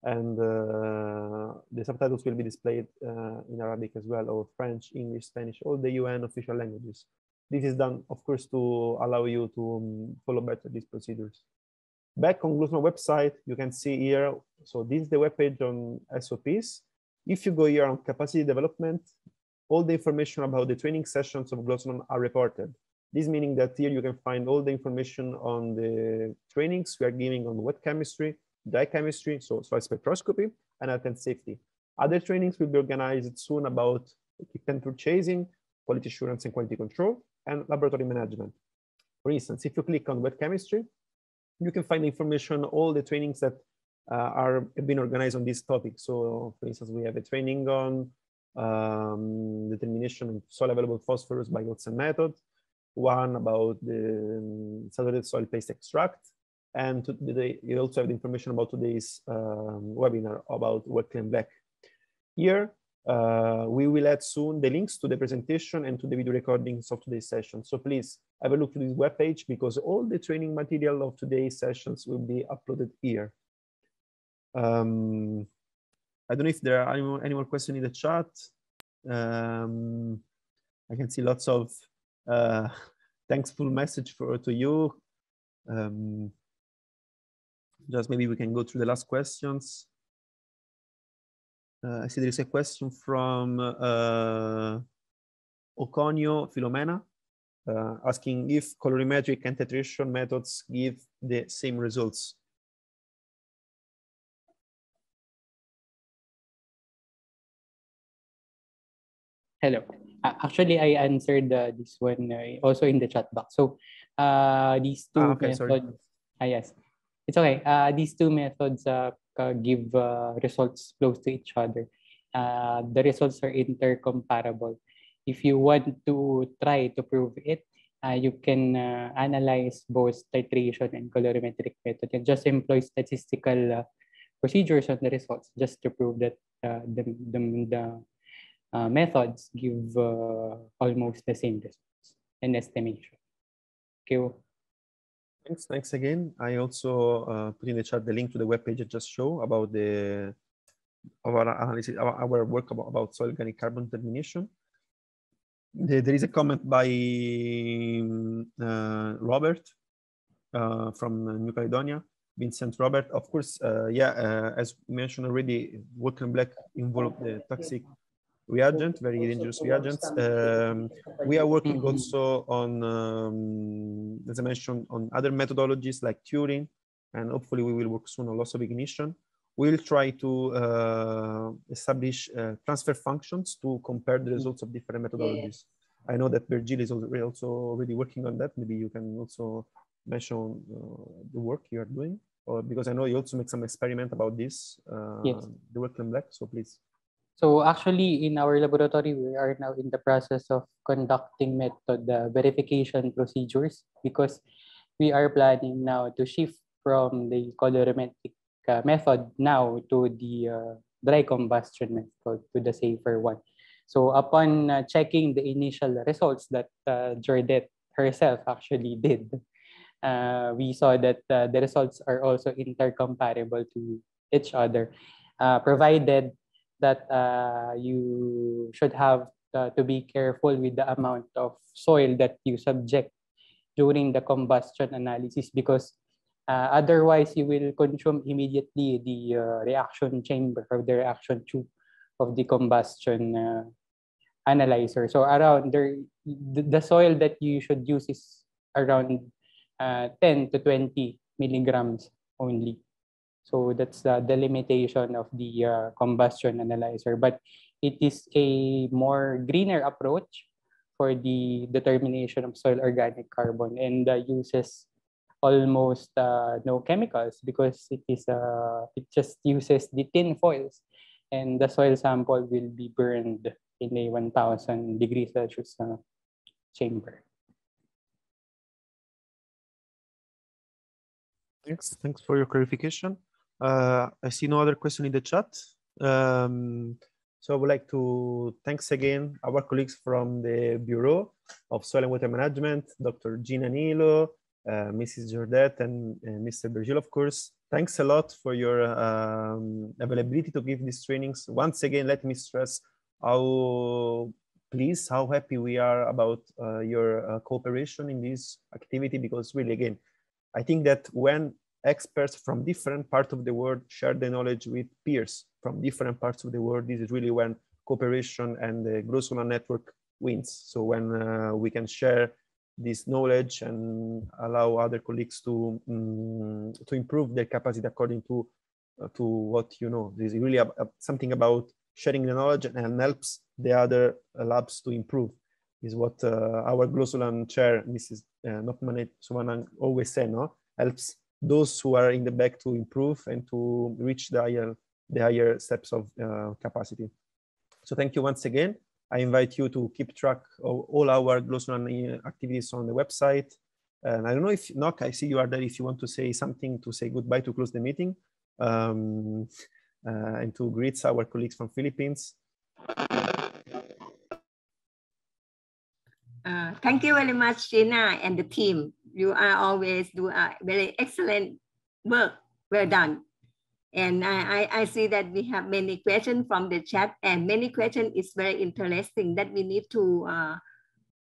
And the subtitles will be displayed in Arabic as well, or French, English, Spanish, all the UN official languages. This is done, of course, to allow you to follow better these procedures. Back on GLOSOLAN website, you can see here, so this is the webpage on SOPs. If you go here on capacity development, all the information about the training sessions of GLOSOLAN are reported. This meaning that here you can find all the information on the trainings we are giving on wet chemistry, dry chemistry, so soil spectroscopy, and health and safety. Other trainings will be organized soon about equipment purchasing, quality assurance and quality control, and laboratory management. For instance, if you click on wet chemistry, you can find information, all the trainings that have been organized on this topic. So for instance, we have a training on determination of soil available phosphorus by Hodson method, one about the saturated soil paste extract, and today you also have the information about today's webinar about Walkley and Black. Here, we will add soon the links to the presentation and to the video recordings of today's session. So please have a look to this webpage, because all the training material of today's sessions will be uploaded here. I don't know if there are any more questions in the chat. I can see lots of thankful message to you. Just maybe we can go through the last questions. I see there is a question from Oconio Filomena asking if colorimetric and titration methods give the same results. Hello. Actually, I answered this one also in the chat box. So these two methods, yes, it's okay. These two methods give results close to each other. The results are intercomparable. If you want to try to prove it, you can analyze both titration and colorimetric method and just employ statistical procedures on the results just to prove that the methods give almost the same results in estimation. Thank you. Thanks again. I also put in the chat the link to the webpage I just showed about our analysis, our work about soil organic carbon determination. There is a comment by Robert from New Caledonia, Vincent Robert. Of course, as mentioned already, Walkley and Black involved the toxic reagent, very dangerous reagents. We are working also on, as I mentioned, on other methodologies like Turing, and hopefully we will work soon on loss of ignition. We'll try to establish transfer functions to compare the results of different methodologies. I know that Virgil is also already working on that. Maybe you can also mention the work you are doing, or because I know you also make some experiment about this, the Walkley and Black. So please. So actually, in our laboratory, we are now in the process of conducting method verification procedures because we are planning now to shift from the colorimetric method now to the dry combustion method, to the safer one. So upon checking the initial results that Jordette herself actually did, we saw that the results are also intercomparable to each other, provided that you should have to be careful with the amount of soil that you subject during the combustion analysis, because otherwise you will consume immediately the reaction chamber or the reaction tube of the combustion analyzer. So around there, the soil that you should use is around 10 to 20 milligrams only. So that's the limitation of the combustion analyzer. But it is a more greener approach for the determination of soil organic carbon, and uses almost no chemicals, because it just uses the tin foils, and the soil sample will be burned in a 1000 degrees Celsius chamber. Thanks for your clarification. I see no other question in the chat. So I would like to thanks again our colleagues from the Bureau of Soil and Water Management, Dr. Gina Nilo, Mrs. Jordette, and Mr. Bergil, of course. Thanks a lot for your availability to give these trainings. Once again, let me stress how pleased, how happy we are about your cooperation in this activity, because really, again, I think that when experts from different parts of the world share the knowledge with peers from different parts of the world, this is really when cooperation and the GLOSOLAN network wins. So when we can share this knowledge and allow other colleagues to improve their capacity according to what you know, this is really something about sharing the knowledge and helps the other labs to improve. Is what our GLOSOLAN chair, Mrs. Nopmanet Sumanang, always say, no? Helps those who are in the back to improve and to reach the higher steps of capacity. So thank you once again. I invite you to keep track of all our GLOSOLAN activities on the website. And I don't know if, Nok, I see you are there, if you want to say something, to say goodbye, to close the meeting, and to greet our colleagues from Philippines. Thank you very much, Gina and the team. You are always do a very excellent work. Well done. And I see that we have many questions from the chat, and many questions is very interesting that we need to,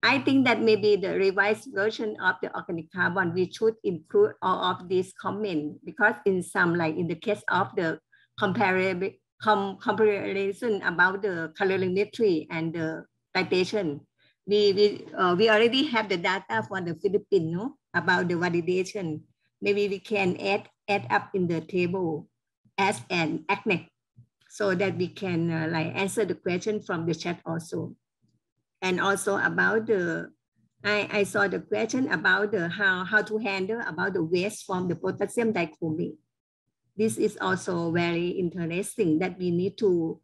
I think that maybe the revised version of the organic carbon, we should include all of these comments, because in some, like in the case of the comparison about the colorimetry and the titration, we already have the data for the Philippines, no? About the validation. Maybe we can add up in the table as an annex, so that we can like answer the question from the chat also. And also about the, I saw the question about the how to handle about the waste from the potassium dichromate. This is also very interesting that we need to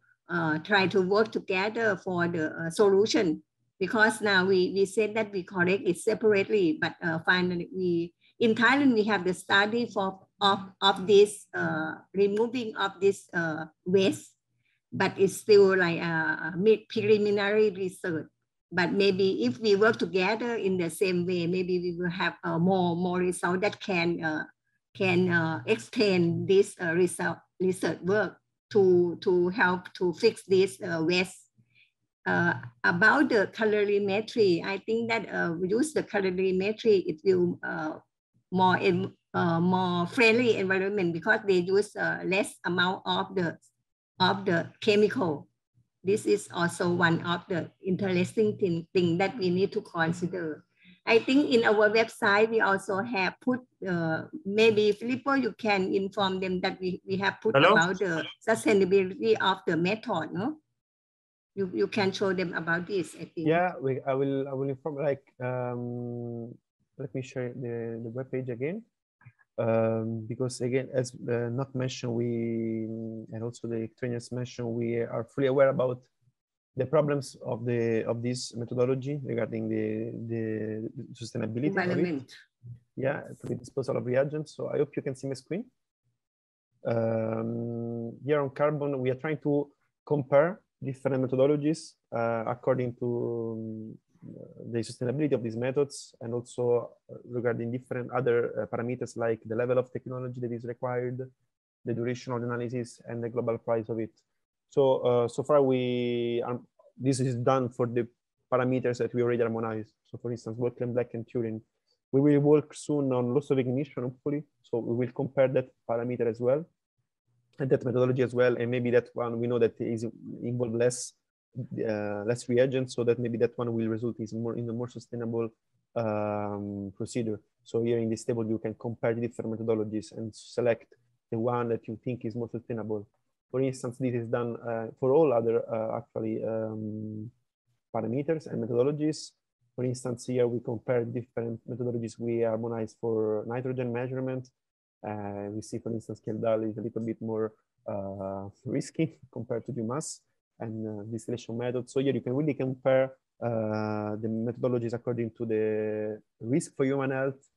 try to work together for the solution. Because now we said that we correct it separately, but finally in Thailand we have the study of this removing of this waste, but it's still like preliminary research. But maybe if we work together in the same way, maybe we will have more result that can extend this research work to help to fix this waste. About the colorimetry, I think that we use the colorimetry, it will more friendly environment, because they use less amount of the chemical. This is also one of the interesting thing that we need to consider. I think in our website we also have put maybe Filippo, you can inform them that we have put about the sustainability of the method, no? You can show them about this, I think. Yeah, I will inform, like, let me share the web page again. because again, as not mentioned, and also the trainers mentioned, we are fully aware about the problems of this methodology regarding the sustainability of it. Yeah, for the disposal of reagents. So I hope you can see my screen. Here on carbon, we are trying to compare different methodologies according to the sustainability of these methods, and also regarding different other parameters like the level of technology that is required, the duration of the analysis, and the global price of it. So so far this is done for the parameters that we already harmonized. So for instance, Walkley and Black and Turing. We will work soon on loss of ignition, hopefully. So we will compare that parameter as well, and that methodology as well. And maybe that one, we know that is involved less reagents, so that maybe that one will result in a more sustainable procedure. So here in this table, you can compare the different methodologies and select the one that you think is more sustainable. For instance, this is done for all other actually parameters and methodologies. For instance, here we compare different methodologies. We harmonize for nitrogen measurement. We see, for instance, Keldal is a little bit more risky compared to UMass and distillation method. So here you can really compare the methodologies according to the risk for human health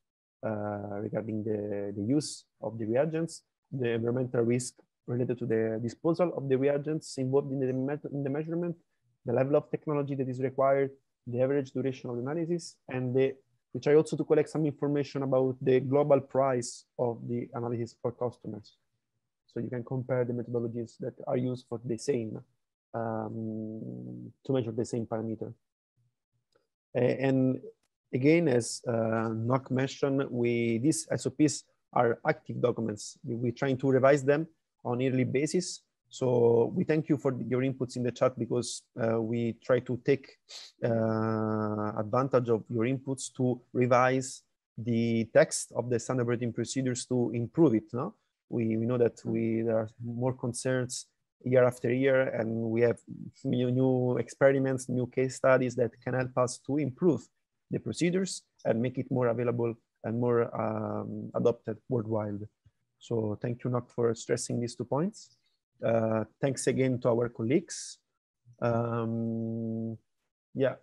regarding the use of the reagents, the environmental risk related to the disposal of the reagents involved in the measurement, the level of technology that is required, the average duration of the analysis, and we try also to collect some information about the global price of the analysis for customers. So you can compare the methodologies that are used for the same, to measure the same parameter. And again, as Nock mentioned, these SOPs are active documents. We're trying to revise them on a yearly basis. So we thank you for your inputs in the chat, because we try to take advantage of your inputs to revise the text of the standard operating procedures to improve it. No? We know that there are more concerns year after year, and we have new experiments, new case studies that can help us to improve the procedures and make it more available and more adopted worldwide. So thank you, Nock, for stressing these 2 points. Thanks again to our colleagues. Yeah,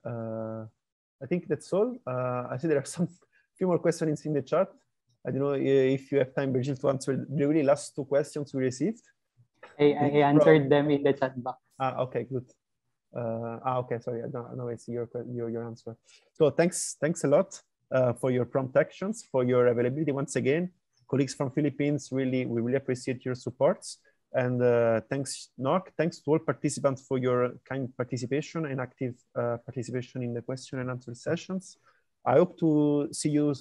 I think that's all. I see there are few more questions in the chat. I don't know if you have time, Virgil, to answer the really last 2 questions we received. I answered them in the chat box. Okay, good. Okay, sorry, now I see your answer. So thanks a lot for your prompt actions, for your availability once again. Colleagues from Philippines, we really appreciate your supports. And thanks, Nock. Thanks to all participants for your kind participation and active participation in the question and answer sessions. I hope to see you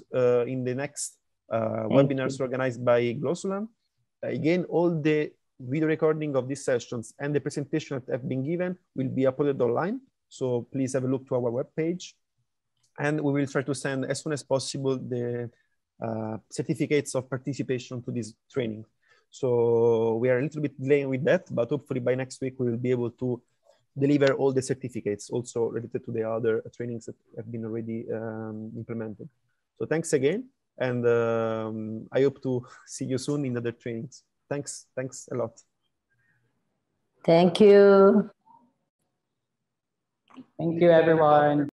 in the next webinars organized by GLOSOLAN. Again, all the video recording of these sessions and the presentation that have been given will be uploaded online. So please have a look to our webpage. And we will try to send as soon as possible the certificates of participation to this training. So we are a little bit delaying with that, but hopefully by next week we will be able to deliver all the certificates also related to the other trainings that have been already implemented. So thanks again, and I hope to see you soon in other trainings. Thanks a lot. Thank you. Thank you, everyone.